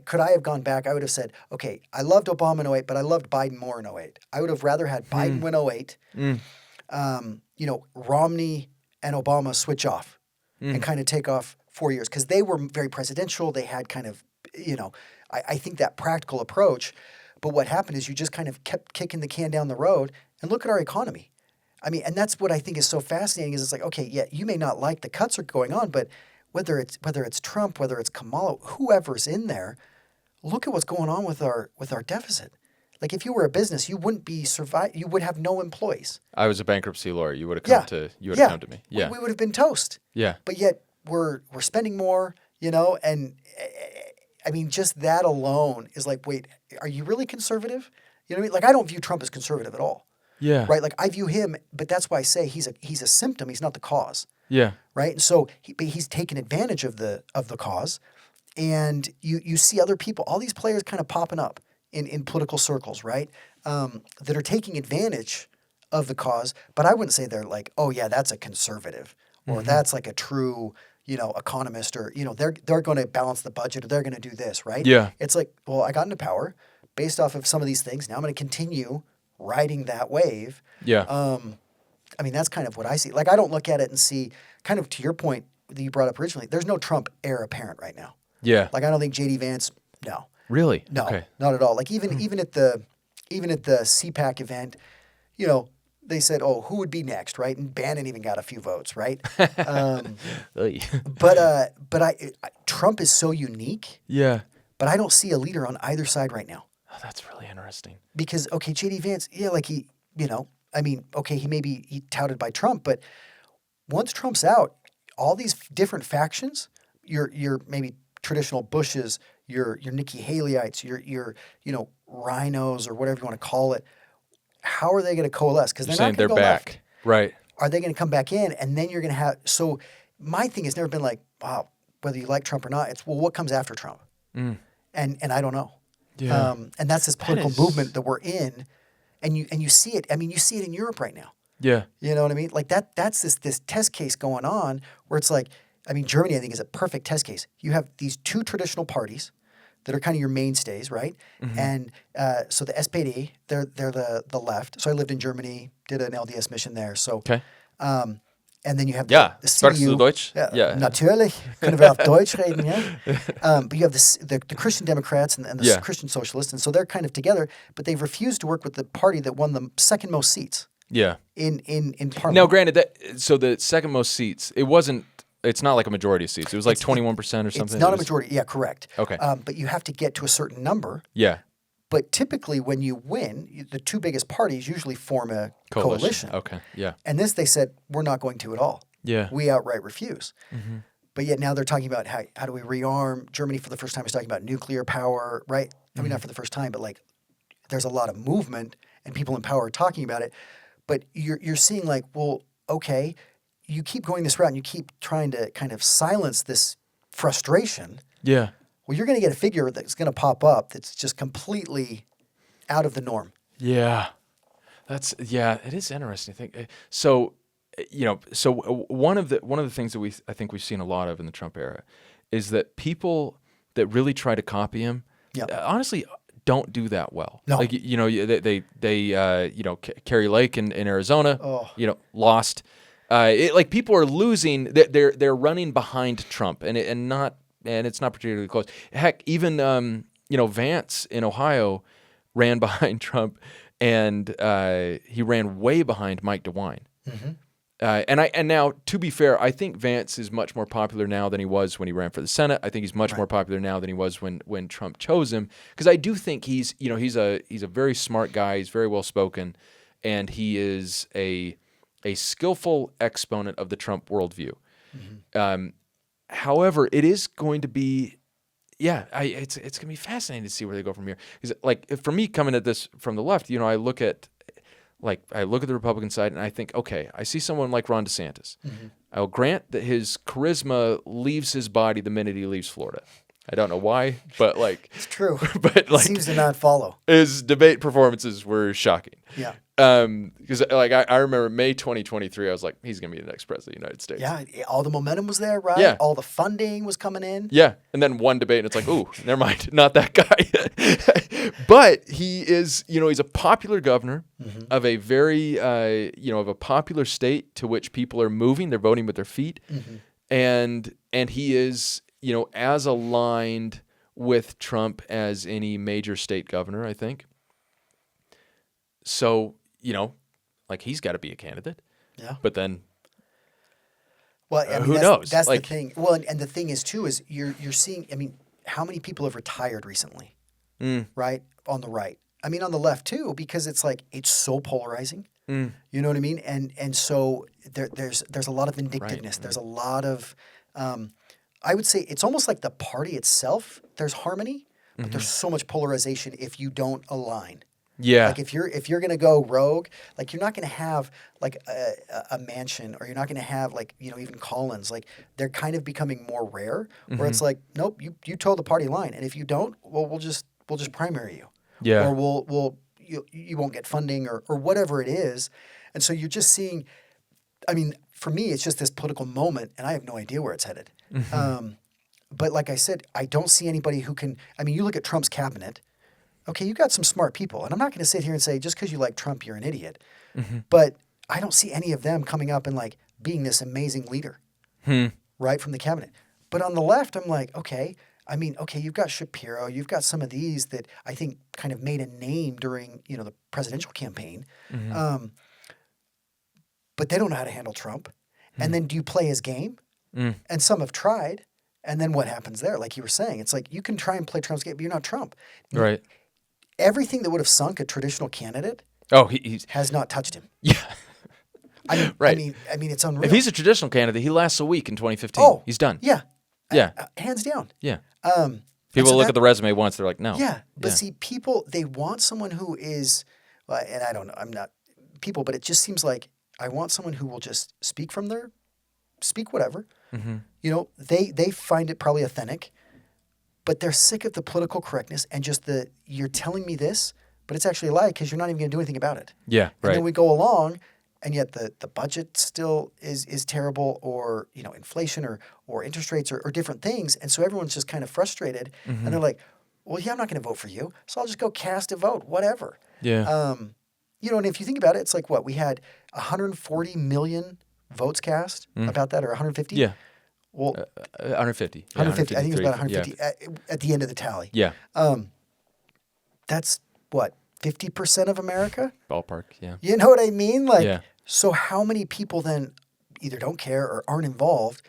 could I have gone back, I would have said, okay, I loved Obama in 08, but I loved Biden more in 08. I would have rather had Biden win 08, Romney and Obama switch off and kind of take off 4 years because they were very presidential. They had kind of, I think that practical approach. But what happened is you just kind of kept kicking the can down the road and look at our economy. I mean, and that's what I think is so fascinating is it's like, okay, yeah, you may not like the cuts are going on, but whether it's Trump, whether it's Kamala, whoever's in there, look at what's going on with our deficit. Like if you were a business, you wouldn't be you would have no employees. I was a bankruptcy lawyer. You would have Yeah. come to me. We- Yeah. we would have been toast. Yeah. But yet we're spending more, and I mean, just that alone is like, wait, are you really conservative? You know what I mean? Like, I don't view Trump as conservative at all, Yeah. right? Like, I view him, but that's why I say he's a symptom. He's not the cause, Yeah. right? And so he's taken advantage of the cause, and you see other people, all these players kind of popping up in political circles, right? That are taking advantage of the cause, but I wouldn't say they're like, oh yeah, that's a conservative, or that's like a true, economist, or they're going to balance the budget, or they're going to do this, right? Yeah. It's like, well, I got into power based off of some of these things. Now I'm going to continue riding that wave. Yeah. I mean, that's kind of what I see. Like, I don't look at it and see, kind of to your point that you brought up originally, there's no Trump heir apparent right now. Yeah. Like, I don't think J.D. Vance, no. Really? No, Okay. not at all. Like even at the CPAC event, they said, "Oh, who would be next?" Right? And Bannon even got a few votes, right? Oy. But Trump is so unique. Yeah. But I don't see a leader on either side right now Oh, that's really interesting. because okay, J.D. Vance, yeah, like he touted by Trump, but once Trump's out, all these different factions, your maybe traditional Bushes, your Nikki Haley'ites, your rhinos or whatever you want to call it, how are they going to coalesce? Because You're they're saying not they're going to go back. left. Right. Are they going to come back in? And then you're going to have my thing has never been like, wow, whether you like Trump or not. It's, well, what comes after Trump? Mm. And I don't know. Yeah. And that's this That political is. movement that we're in, and you see it. I mean, you see it in Europe right now. Yeah. You know what I mean? Like that's this test case going on where it's like, I mean, Germany I think is a perfect test case. You have these two traditional parties that are kind of your mainstays, right? Mm-hmm. And so the SPD, they're the left. So I lived in Germany, did an LDS mission there. So Okay. and then you have Ja. the Sprichst du CDU. Deutsch? Ja, Ja. natürlich können wir auf Deutsch reden, ja. But you have the Christian Democrats and the Yeah. Christian Socialists, and so they're kind of together, but they've refused to work with the party that won the second most seats Yeah. in Parliament. Now, granted, so the second most seats, it's not like a majority of seats. It was like 21% or something. It's not a majority. Yeah, correct. Okay. But you have to get to a certain number. Yeah. But typically, when you win, the two biggest parties usually form a coalition. Okay. Yeah. And this, they said, we're not going to at all. Yeah. We outright refuse. Mm-hmm. But yet now they're talking about how do we rearm. Germany for the first time is talking about nuclear power, right? I mean, not for the first time, but like there's a lot of movement and people in power are talking about it. But you're seeing like, well, okay, you keep going this route and you keep trying to kind of silence this frustration. Yeah. Well, you're going to get a figure that's going to pop up that's just completely out of the norm. Yeah. It is interesting. I think so. One of the things that I think we've seen a lot of in the Trump era is that people that really try to copy him, honestly, don't do that well. No. Like Kerry Lake in Arizona, lost. Like people are losing. They're running behind Trump, and it's not particularly close. Heck, even Vance in Ohio ran behind Trump, and he ran way behind Mike DeWine. Mm-hmm. And now, to be fair, I think Vance is much more popular now than he was when he ran for the Senate. I think he's much more popular now than he was when Trump chose him, because I do think he's a very smart guy. He's very well spoken, and he is a skillful exponent of the Trump worldview. Mm-hmm. However, it is going to be, it's going to be fascinating to see where they go from here. Because, like, for me, coming at this from the left, I look at the Republican side and I think, okay, I see someone like Ron DeSantis. Mm-hmm. I'll grant that his charisma leaves his body the minute he leaves Florida. I don't know why, but like it's true. But like, seems to not follow. His debate performances were shocking. Yeah. Because like I remember May 2023, I was like, he's gonna be the next president of the United States. Yeah, all the momentum was there, right? Yeah. All the funding was coming in. Yeah, and then one debate, and it's like, ooh, never mind, not that guy. But he is, he's a popular governor of a very, of a popular state to which people are moving. They're voting with their feet, and he is, as aligned with Trump as any major state governor, I think. So, like he's got to be a candidate. Yeah. But then, well, I mean, who knows? That's like, the thing. Well, and the thing is too is you're seeing. I mean, how many people have retired recently? Right on the right. I mean, on the left too, because it's like it's so polarizing. You know what I mean? And so there's a lot of vindictiveness. Right. There's a lot of. I would say it's almost like the party itself. There's harmony, but there's so much polarization if you don't align. Yeah. Like if you're gonna go rogue, like you're not gonna have like a Mansion, or you're not gonna have like even Collins. Like they're kind of becoming more rare. Where it's like, nope, you toe the party line, and if you don't, well, we'll just primary you. Yeah. Or you won't get funding or whatever it is, and so you're just seeing. I mean, for me, it's just this political moment, and I have no idea where it's headed. But like I said, I don't see anybody who can. I mean, you look at Trump's cabinet. Okay, you got some smart people, and I'm not going to sit here and say just because you like Trump, you're an idiot. But I don't see any of them coming up and like being this amazing leader, right, from the cabinet. But on the left, I'm like, okay. I mean, okay, you've got Shapiro, you've got some of these that I think kind of made a name during the presidential campaign, but they don't know how to handle Trump. And then do you play his game? And some have tried, and then what happens there? Like you were saying, it's like you can try and play Trump's game, but you're not Trump, right? Everything that would have sunk a traditional candidate, he has not touched him. Yeah, right. I mean, it's unreal. If he's a traditional candidate, he lasts a week in 2015. Oh, he's done. Yeah, yeah, hands down. Yeah. People look at the resume once, they're like, no. Yeah, but see, people they want someone who is, and I don't know, I'm not people, but it just seems like I want someone who will just speak from their speak whatever. Mm-hmm. You know, they find it probably authentic, but they're sick of the political correctness and just you're telling me this, but it's actually a lie because you're not even going to do anything about it. Yeah, And then right. we go along, and yet the budget still is terrible, or you know, inflation or interest rates or different things, and so everyone's just kind of frustrated, and Mm-hmm. they're like, well, yeah, I'm not going to vote for you, so I'll just go cast a vote, whatever. Yeah. You know, and if you think about it, it's like what we had 140 million votes cast about that, or 150. Yeah. Well, 150. Yeah, 150. I think it was about 153. 150 at the end of the tally. Yeah. That's what 50% of America. Ballpark. Yeah. You know what I mean? Like, Yeah. so how many people then either don't care or aren't involved?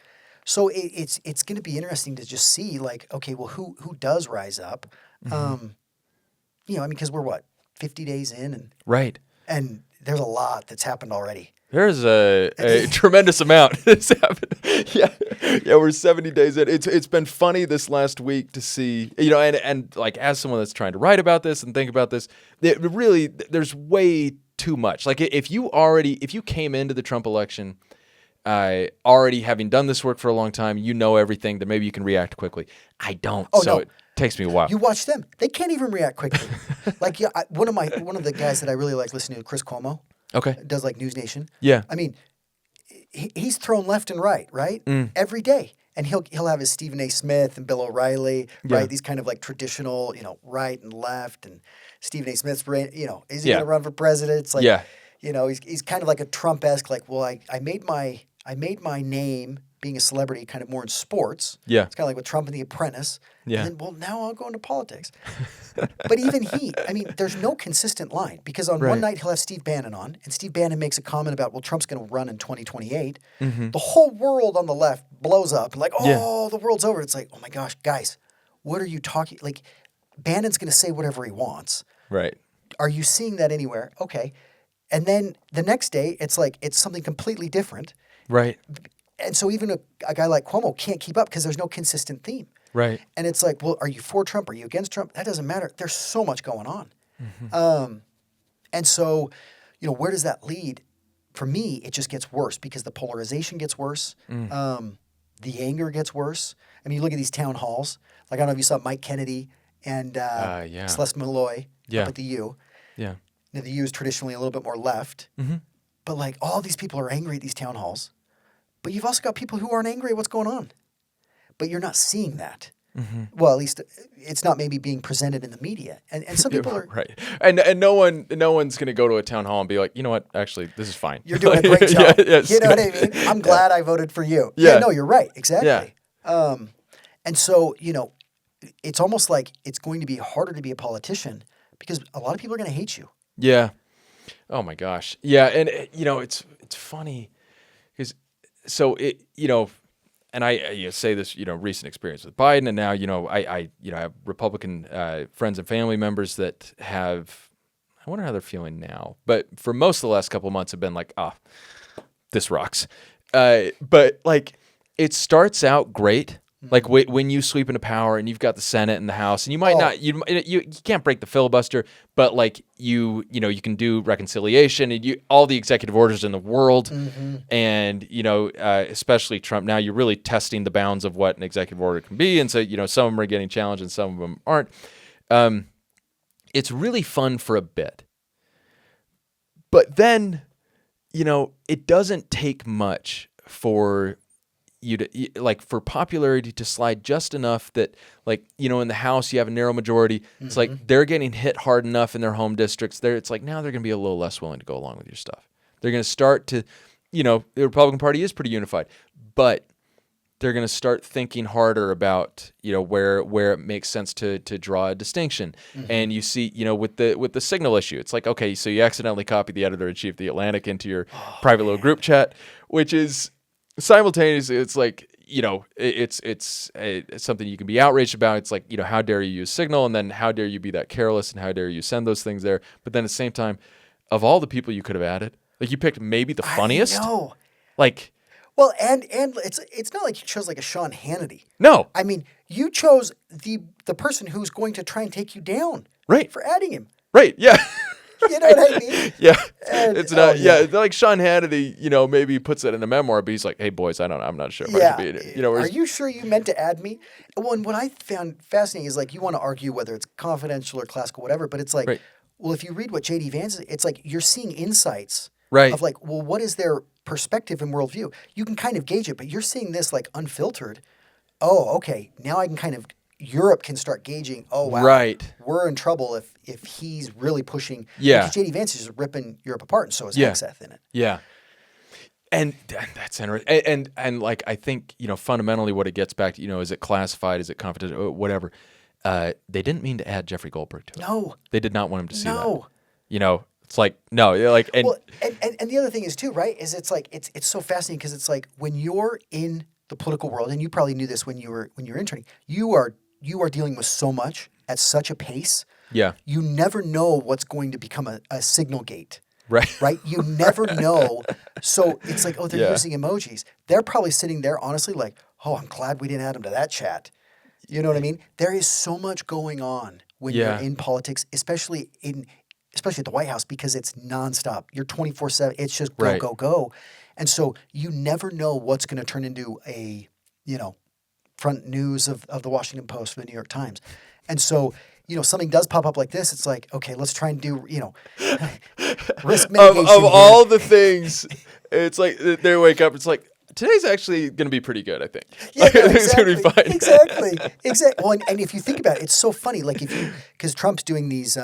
So it's going to be interesting to just see, like, okay, well, who does rise up? You know, I mean, because we're what 50 days in, Right. and there's a lot that's happened already. There's a tremendous amount that's happened. Yeah, yeah, we're 70 days in. It's been funny this last week to see, you know, and like as someone that's trying to write about this and think about this, there's way too much. Like if you came into the Trump election already having done this work for a long time, you know everything, then maybe you can react quickly. I don't, Oh, so no. it takes me a while. You watch them; they can't even react quickly. Like, yeah, one of the guys that I really like listening to, Chris Cuomo, Okay. does like News Nation. Yeah. I mean, he's thrown left and right every day, and he'll have his Stephen A. Smith and Bill O'Reilly, right? Yeah. These kind of like traditional, you know, right and left, and Stephen A. Smith's, you know, is he Yeah. going to run for president? It's like, Yeah. you know, he's kind of like a Trump-esque, like, well, I made my name being a celebrity kind of more in sports. Yeah. It's kind of like with Trump and The Apprentice. Yeah. And then, well, now I'll go into politics. But even I mean, there's no consistent line, because on Right. one night he'll have Steve Bannon on, and Steve Bannon makes a comment about, well, Trump's going to run in 2028. Mm-hmm. The whole world on the left blows up, like, oh, Yeah. the world's over. It's like, oh my gosh, guys, what are you talking? Like, Bannon's going to say whatever he wants. Right. Are you seeing that anywhere? Okay. And then the next day, it's like, it's something completely different. Right. And so even a guy like Cuomo can't keep up because there's no consistent theme. Right. And it's like, well, are you for Trump? Are you against Trump? That doesn't matter. There's so much going on. And so, you know, where does that lead? For me, it just gets worse because the polarization gets worse. The anger gets worse. I mean, you look at these town halls. Like, I don't know if you saw Mike Kennedy and Yeah. Celeste Malloy Yeah. up at the U. Yeah. Now, the U is traditionally a little bit more left. Mm-hmm. But, like, all these people are angry at these town halls. But you've also got people who aren't angry at what's going on. But you're not seeing that. Mm-hmm. Well, at least it's not maybe being presented in the media. And some people are... right, and no one's gonna go to a town hall and be like, you know what, actually, this is fine. You're doing a great job. Yes. You know what I mean? I'm glad I voted for you. Yeah. No, you're right. Exactly. Yeah. And so, you know, it's almost like it's going to be harder to be a politician because a lot of people are going to hate you. Yeah. Oh my gosh. Yeah, and you know, it's funny because and I say this, you know, recent experience with Biden, and now, you know, I have Republican friends and family members that have, I wonder how they're feeling now, but for most of the last couple of months have been like, this rocks. But like, it starts out great. Like when you sweep into power and you've got the Senate and the House, and you might not, you can't break the filibuster, but like you can do reconciliation and all the executive orders in the world, and you know, especially Trump. Now you're really testing the bounds of what an executive order can be, and so you know, some of them are getting challenged and some of them aren't. It's really fun for a bit, but then, you know, it doesn't take much for for popularity to slide just enough that, like, you know, in the House you have a narrow majority. It's like they're getting hit hard enough in their home districts. It's like now they're going to be a little less willing to go along with your stuff. They're going to start to, you know, the Republican Party is pretty unified, but they're going to start thinking harder about, you know, where it makes sense to draw a distinction. And you see, you know, with the signal issue, it's like, okay, so you accidentally copied the editor-in-chief of The Atlantic into your private little group chat, which is simultaneously, it's like, you know, it's something you can be outraged about. It's like, you know, how dare you use Signal, and then how dare you be that careless, and how dare you send those things there. But then at the same time, of all the people you could have added, like, you picked maybe the funniest. I know. Like, well, and it's not like you chose like a Sean Hannity. No. I mean, you chose the person who's going to try and take you down. Right. For adding him. Right. Yeah. You know what I mean? Yeah. And, It's oh not, yeah. like Sean Hannity, maybe puts it in a memoir, but he's like, hey, boys, I'm not sure if I should Yeah. be in it. Are Whereas, you sure you meant to add me? Well, and what I found fascinating is like you want to argue whether it's confidential or classical, whatever, but it's like, right, well, if you read what J.D. Vance is, it's like you're seeing insights right, of like, well, what is their perspective and worldview? You can kind of gauge it, but you're seeing this like unfiltered. Oh, okay. Now I can kind of Europe can start gauging. Oh, wow, right. we're in trouble if he's really pushing. Yeah, Because J.D. Vance is just ripping Europe apart, and so is yeah, Hegseth in it. yeah. And that's interesting. And like, I think, fundamentally what it gets back to, is it classified? Is it confidential? Whatever. They didn't mean to add Jeffrey Goldberg to it. No, They did not want him to see that. no. It's like, no, like, and Well, and the other thing is too, right? Is it's like it's so fascinating because it's like when you're in the political world, and you probably knew this when you were interning, you are dealing with so much at such a pace. yeah, You never know what's going to become a signal gate. right. Right? You never know. So it's like, oh, they're Yeah. using emojis. They're probably sitting there honestly like, oh, I'm glad we didn't add them to that chat. You know what I mean? There is so much going on when you're Yeah. in politics, especially at the White House, because it's nonstop. You're 24/7. It's just go, Right. go, go. And so you never know what's going to turn into a, front news of the Washington Post or the New York Times. And so, something does pop up like this. It's like, okay, let's try and do, risk mitigation Of here. all the things, it's like they wake up. It's like, today's actually going to be pretty good, I think. Yeah, Like, no, I think it's going to be fine. Exactly. Well, and if you think about it, it's so funny. Like because Trump's doing these,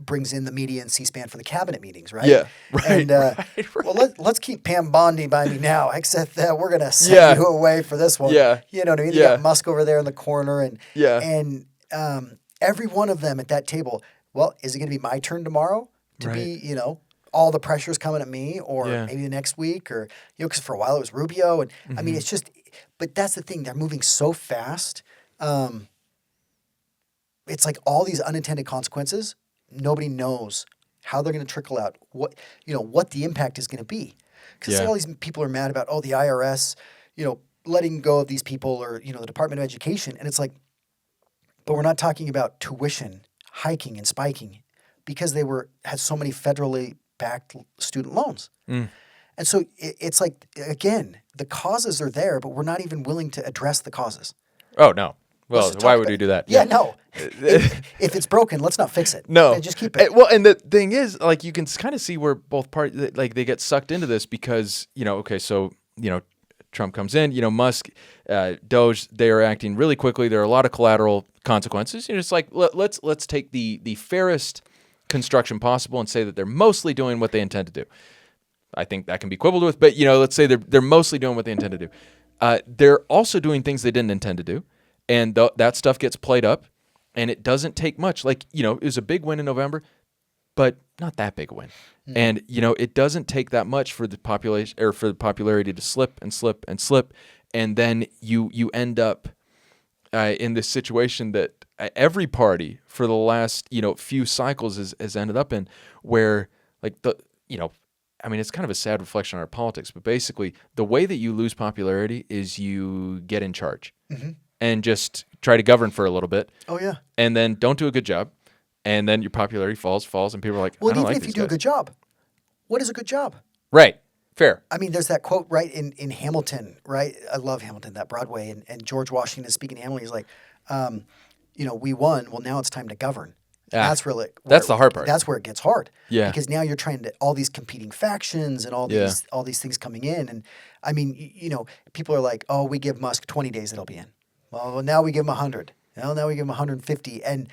brings in the media and C-SPAN for the cabinet meetings, right? Yeah, right, And right. well, let's keep Pam Bondi by me now. Except that we're gonna send Yeah. you away for this one. Yeah. You know what I mean? They Yeah. got Musk over there in the corner, and Yeah. and every one of them at that table. Well, is it going to be my turn tomorrow to Right. be, all the pressure's coming at me, or Yeah. maybe the next week, or because for a while it was Rubio, and I Mm-hmm. mean it's just. But that's the thing; they're moving so fast. It's like all these unintended consequences. Nobody knows how they're going to trickle out. What the impact is going to be, because Yeah. all these people are mad about the IRS, letting go of these people, or the Department of Education, and it's like, but we're not talking about tuition hiking and spiking, because they had so many federally backed student loans. Mm. And so it's like, again, the causes are there, but we're not even willing to address the causes. Oh, no. Well, Let's just why talk would about we it. do that? Yeah, no. If it's broken, let's not fix it. No. Yeah, just keep it. Well, and the thing is, like, you can kind of see where both parties, like, they get sucked into this because, okay, so, Trump comes in, Musk, Doge, they are acting really quickly. There are a lot of collateral consequences. It's like, let's take the fairest construction possible and say that they're mostly doing what they intend to do. I think that can be quibbled with, but, let's say they're mostly doing what they intend to do. They're also doing things they didn't intend to do, and that stuff gets played up, and it doesn't take much. Like, it was a big win in November, but not that big a win. Mm. And, it doesn't take that much for the population or for the popularity to slip and slip and slip, and then you end up in this situation that every party for the last few cycles has ended up in, where like I mean, it's kind of a sad reflection on our politics, but basically the way that you lose popularity is you get in charge and just try to govern for a little bit. Oh, yeah. And then don't do a good job. And then your popularity falls, and people are like, Well, I don't even like if you these do a guys. good job, what is a good job? Right. Fair. I mean, there's that quote, right, in Hamilton, right? I love Hamilton, that Broadway, and George Washington is speaking to Hamilton. He's like, we won. Well, now it's time to govern. Yeah. That's really That's the hard part. That's where it gets hard. Yeah. Because now you're trying to all these competing factions and all these things coming in, and I mean, people are like, oh, we give Musk 20 days that he'll be in. Well, now we give him 100. Now we give him 150, and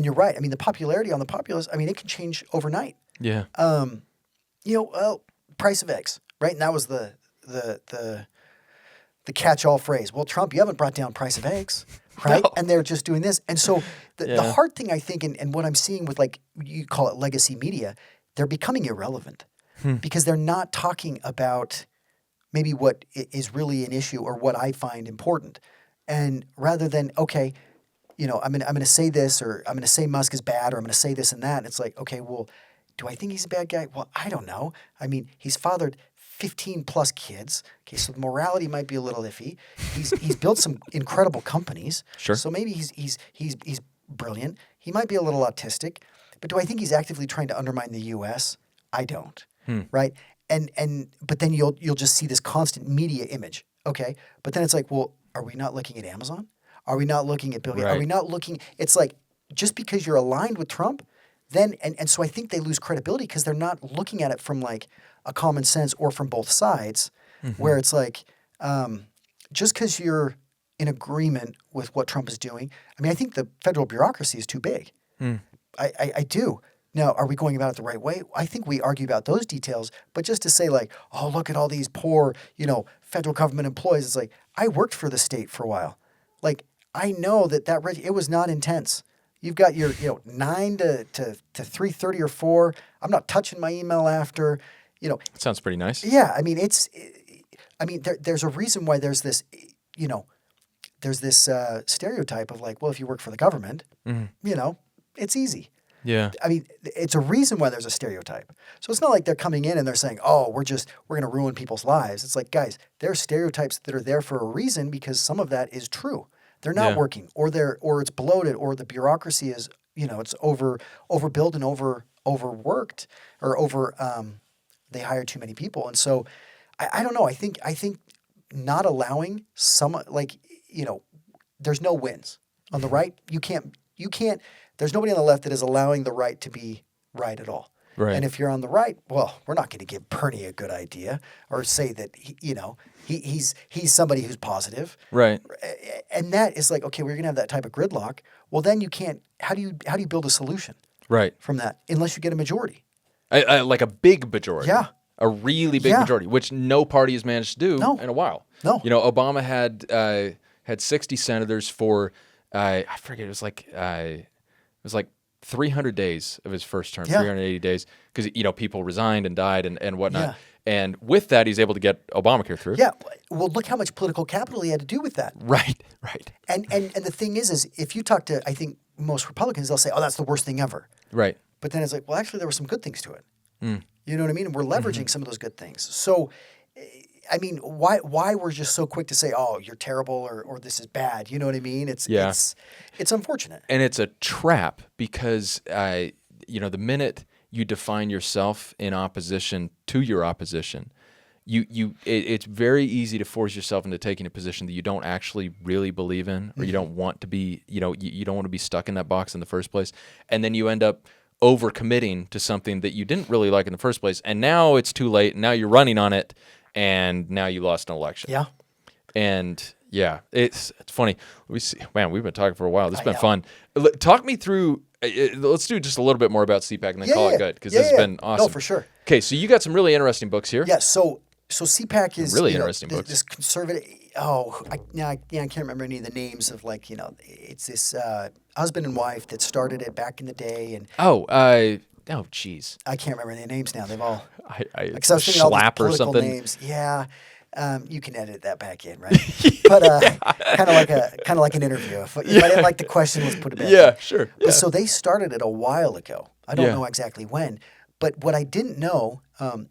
you're right. I mean, the popularity on the populace. I mean, it can change overnight. Yeah. Price of eggs, right? And that was the catch-all phrase. Well, Trump, you haven't brought down price of eggs, right? No. And they're just doing this. And so the hard thing, I think, and what I'm seeing with, like, you call it legacy media, they're becoming irrelevant because they're not talking about maybe what is really an issue or what I find important. And rather than, okay, I'm gonna say this, or I'm gonna say Musk is bad, or I'm gonna say this and that. It's like, okay, well, do I think he's a bad guy? Well, I don't know. I mean, he's fathered 15 plus kids. Okay, so the morality might be a little iffy. He's built some incredible companies. Sure. So maybe he's brilliant. He might be a little autistic, but do I think he's actively trying to undermine the U.S.? I don't. Hmm. Right? But then you'll just see this constant media image. Okay. But then it's like, well, are we not looking at Amazon? Are we not looking at Bill Gates? Are we Right. not looking? It's like just because you're aligned with Trump, then and so I think they lose credibility because they're not looking at it from like a common sense or from both sides, where it's like just because you're in agreement with what Trump is doing. I mean, I think the federal bureaucracy is too big. Hmm. I do. Now, are we going about it the right way? I think we argue about those details, but just to say like, oh, look at all these poor, federal government employees. It's like, I worked for the state for a while. Like, I know it was not intense. You've got your, 9 to 3:30 or 4. I'm not touching my email after, Sounds pretty nice. yeah, I mean, there's a reason why there's this, stereotype of like, well, if you work for the government, it's easy. Yeah. I mean, it's a reason why there's a stereotype. So it's not like they're coming in and they're saying, "Oh, we're going to ruin people's lives." It's like, guys, there are stereotypes that are there for a reason because some of that is true. They're not Yeah. working, or it's bloated, or the bureaucracy is, it's overbuilt and overworked, or they hire too many people, and so I don't know. I think not allowing there's no wins on the right. You can't. There's nobody on the left that is allowing the right to be right at all. Right. And if you're on the right, well, we're not going to give Bernie a good idea or say that he's somebody who's positive. Right. And that is like, okay, we're going to have that type of gridlock. Well, then you can't. How do you build a solution Right. from that unless you get a majority? Like a big majority. Yeah. A really big Yeah. majority, which no party has managed to do No. in a while. No. Obama had 60 senators for I forget, it was like 300 days of his first term, Yeah. 380 days, because people resigned and died and whatnot. Yeah. And with that, he's able to get Obamacare through. Yeah. Well, look how much political capital he had to do with that. Right. Right. And the thing is if you talk to, I think, most Republicans, they'll say, "Oh, that's the worst thing ever." Right. But then it's like, well, actually, there were some good things to it. Mm. You know what I mean? And we're leveraging some of those good things. So, I mean, why we're just so quick to say, "Oh, you're terrible," or "This is bad." You know what I mean? It's unfortunate. And it's a trap because the minute you define yourself in opposition to your opposition, it's very easy to force yourself into taking a position that you don't actually really believe in, or you don't want to be, you don't want to be stuck in that box in the first place. And then you end up overcommitting to something that you didn't really like in the first place. And now it's too late. And now you're running on it. And now you lost an election. Yeah. And yeah, it's funny. We see, man, we've been talking for a while. This has been know. fun. Talk me through. Let's do just a little bit more about CPAC and then call it good, because this has been awesome. No, for sure. Okay, so you got some really interesting books here. Yeah. So CPAC is Really interesting books. This conservative. Oh, I can't remember any of the names of it's this husband and wife that started it back in the day, and Oh, geez. I can't remember their names now. They've all Because I was thinking all these Schlapp or political something. names. Yeah. You can edit that back in, right? But kind of like an interview. If I didn't like the question, let's put it back. Yeah, sure. Yeah. But so they started it a while ago. I don't Yeah. know exactly when, but what I didn't know,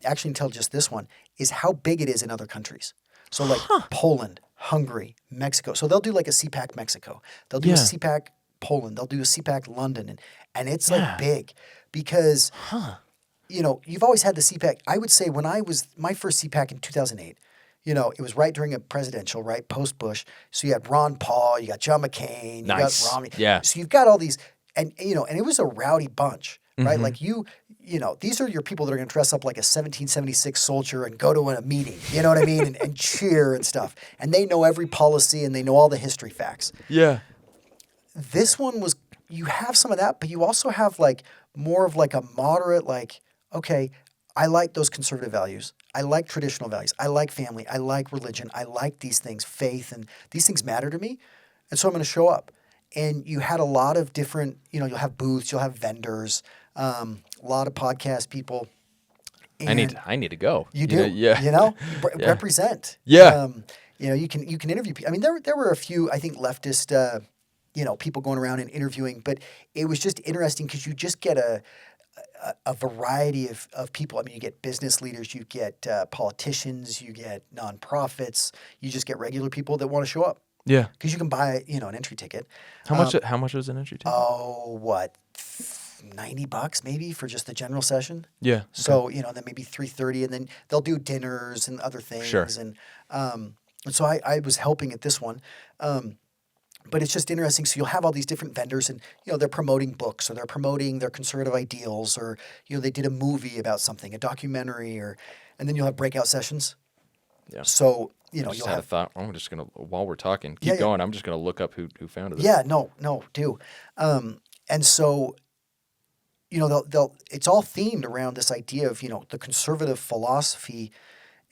actually until just this one, is how big it is in other countries. So like Poland, Hungary, Mexico. So they'll do like a CPAC Mexico. They'll do a Yeah. CPAC Poland. They'll do a CPAC London, and it's Yeah. like big because you've always had the CPAC. I would say when I was my first CPAC in 2008. It was right during a presidential, right, post-Bush. So you had Ron Paul, you got John McCain, you Nice. got Romney. Yeah. So you've got all these, and it was a rowdy bunch, right? Mm-hmm. Like these are your people that are going to dress up like a 1776 soldier and go to a meeting, you know what I mean, and cheer and stuff. And they know every policy and they know all the history facts. Yeah. This one was, you have some of that, but you also have like more of like a moderate, like, okay, I like those conservative values. I like traditional values. I like family. I like religion. I like these things, faith, and these things matter to me. And so I'm going to show up. And you had a lot of different, you'll have booths, you'll have vendors, a lot of podcast people. And I need to go. You do, Yeah. represent. Yeah. You can interview people. I mean, there were a few, I think, leftist, people going around and interviewing, but it was just interesting because you just get a variety of people. I mean, you get business leaders, you get politicians, you get nonprofits, you just get regular people that want to show up. Yeah. Because you can buy, an entry ticket. How much was an entry ticket? Oh, what? $90 maybe for just the general session. Yeah. So, then maybe 3:30, and then they'll do dinners and other things. Sure. And so I was helping at this one. But it's just interesting. So you'll have all these different vendors, and they're promoting books, or they're promoting their conservative ideals, or they did a movie about something, a documentary, and then you'll have breakout sessions. Yeah. So I just had a thought. I'm just gonna, while we're talking, keep going. I'm just gonna look up who founded it. Yeah, no, do. And so they'll it's all themed around this idea of the conservative philosophy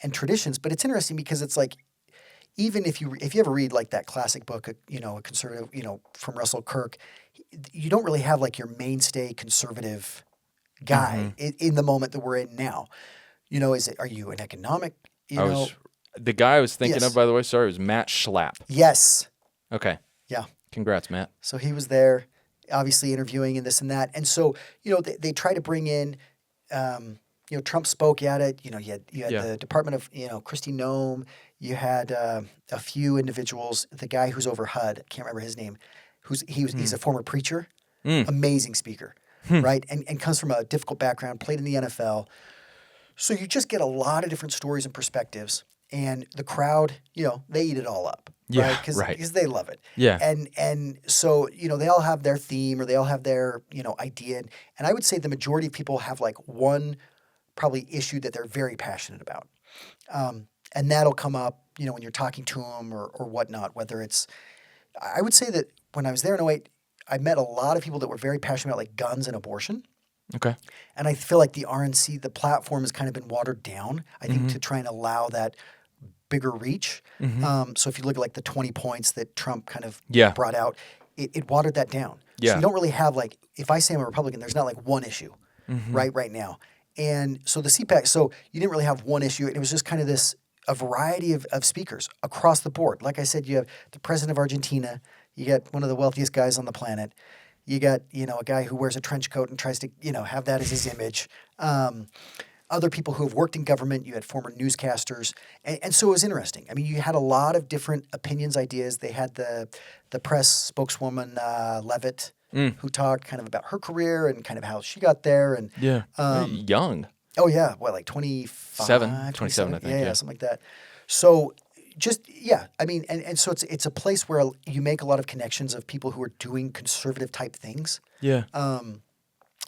and traditions. But it's interesting because it's like, even if you ever read like that classic book, a conservative, from Russell Kirk, you don't really have like your mainstay conservative guy in the moment that we're in now. Are you an economic? The guy I was thinking of, by the way, sorry, was Matt Schlapp. Yes. Okay. Yeah. Congrats, Matt. So he was there, obviously interviewing and this and that, and so they try to bring in. Trump spoke at it. You had the Department of Kristi Noem. You had a few individuals. The guy who's over HUD, I can't remember his name. He's a former preacher, amazing speaker, right? And comes from a difficult background. Played in the NFL. So you just get a lot of different stories and perspectives, and the crowd, they eat it all up. Yeah, right? Because they love it. Yeah. And so, they all have their theme, or they all have their, idea. And I would say the majority of people have like one probably issue that they're very passionate about. And that'll come up, when you're talking to them or whatnot, whether it's, I would say that when I was there in 2008, I met a lot of people that were very passionate about like guns and abortion. Okay. And I feel like the RNC, the platform has kind of been watered down, I think, to try and allow that bigger reach. So if you look at like the 20 points that Trump kind of brought out, it watered that down. Yeah. So you don't really have like, if I say I'm a Republican, there's not like one issue right now. And so the CPAC, so you didn't really have one issue. It was just kind of a variety of speakers across the board. Like I said, you have the president of Argentina. You got one of the wealthiest guys on the planet. You got, a guy who wears a trench coat and tries to, have that as his image. Other people who have worked in government. You had former newscasters. And so it was interesting. I mean, you had a lot of different opinions, ideas. They had the press spokeswoman, Levitt, who talked kind of about her career and kind of how she got there. And young. Oh, yeah. What, like 27, 27, I think. Yeah, something like that. So I mean, and so it's a place where you make a lot of connections of people who are doing conservative type things. Yeah.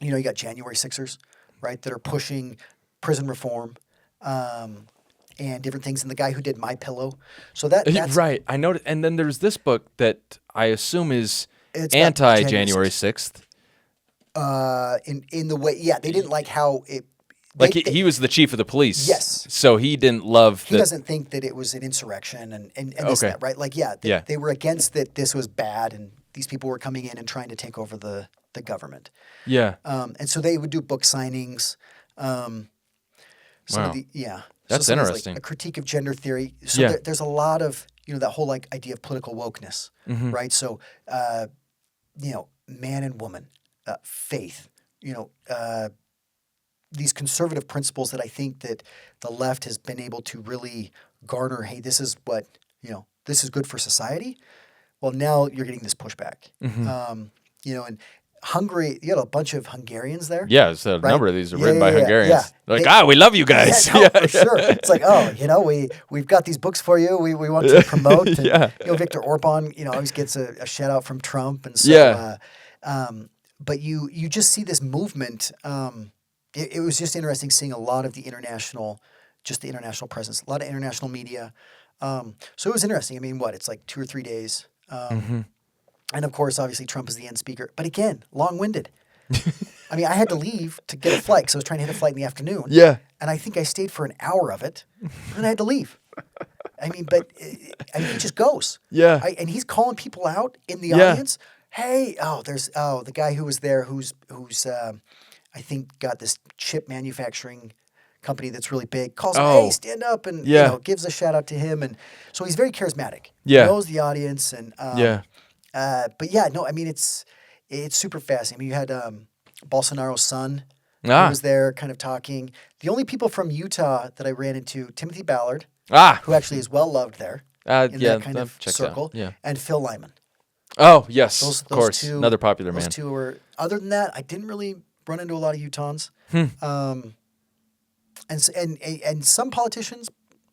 You got January 6ers, right, that are pushing prison reform and different things. And the guy who did My Pillow. So that's right. I noticed. And then there's this book that I assume is it's anti-January 6th. In the way, they didn't like how it. He was the chief of the police. Yes. So he didn't love He doesn't think that it was an insurrection and this and that, right? Like, they were against that this was bad and these people were coming in and trying to take over the government. Yeah. And so they would do book signings. Wow. So That's interesting. like a critique of gender theory. So there's a lot of, that whole like idea of political wokeness, right? So, man and woman, faith, these conservative principles that I think that the left has been able to really garner. Hey, this is what, this is good for society. Well, now you're getting this pushback. And Hungary, you had a bunch of Hungarians there. Yeah, so a number of these are written by Hungarians. Yeah. They're like, we love you guys. For sure. It's like, we've got these books for you. We want to promote. And, Viktor Orban, always gets a shout out from Trump. And so, but you just see this movement. It was just interesting seeing a lot of the international presence, a lot of international media. So it was interesting. I mean, it's like 2 or 3 days. And of course, obviously, Trump is the end speaker. But again, long-winded. I mean, I had to leave to get a flight because I was trying to hit a flight in the afternoon. Yeah. And I think I stayed for an hour of it, and I had to leave. I mean, but he just goes. Yeah. And he's calling people out in the audience. Hey, there's the guy who was there who's I think got this chip manufacturing company that's really big, calls him, hey, stand up, and gives a shout out to him. And so he's very charismatic. Yeah. He knows the audience. And I mean, it's super fascinating. I mean, you had Bolsonaro's son who was there kind of talking. The only people from Utah that I ran into, Timothy Ballard, who actually is well loved there in that kind of circle, and Phil Lyman. Oh, yes, Those of course. two, Another popular those man. two were. Other than that, I didn't really run into a lot of Utahns. And some politicians,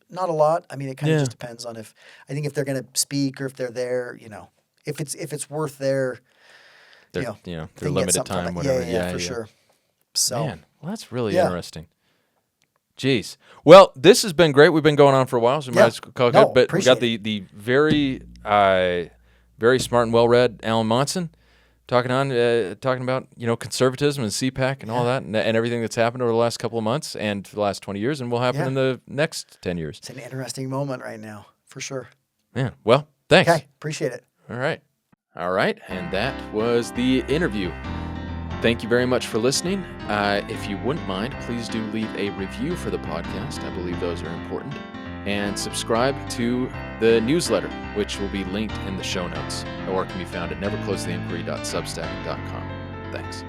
not a lot. I mean, it kind of Yeah. just depends on if they're going to speak or if they're there. If it's worth their, Their, you know, their they can get limited something from time, it. whatever. Yeah, for sure. So, Man, well, that's really yeah. interesting. Jeez. Well, this has been great. We've been going on for a while, so we might as well call it good. But we got the very very smart and well-read Alan Monsen talking about conservatism and CPAC and all that and everything that's happened over the last couple of months and the last 20 years and will happen in the next 10 years. It's an interesting moment right now, for sure. Yeah. Well, thanks. Okay, appreciate it. All right. And that was the interview. Thank you very much for listening. If you wouldn't mind, please do leave a review for the podcast. I believe those are important. And subscribe to the newsletter, which will be linked in the show notes or can be found at neverclosetheinquiry.substack.com. Thanks.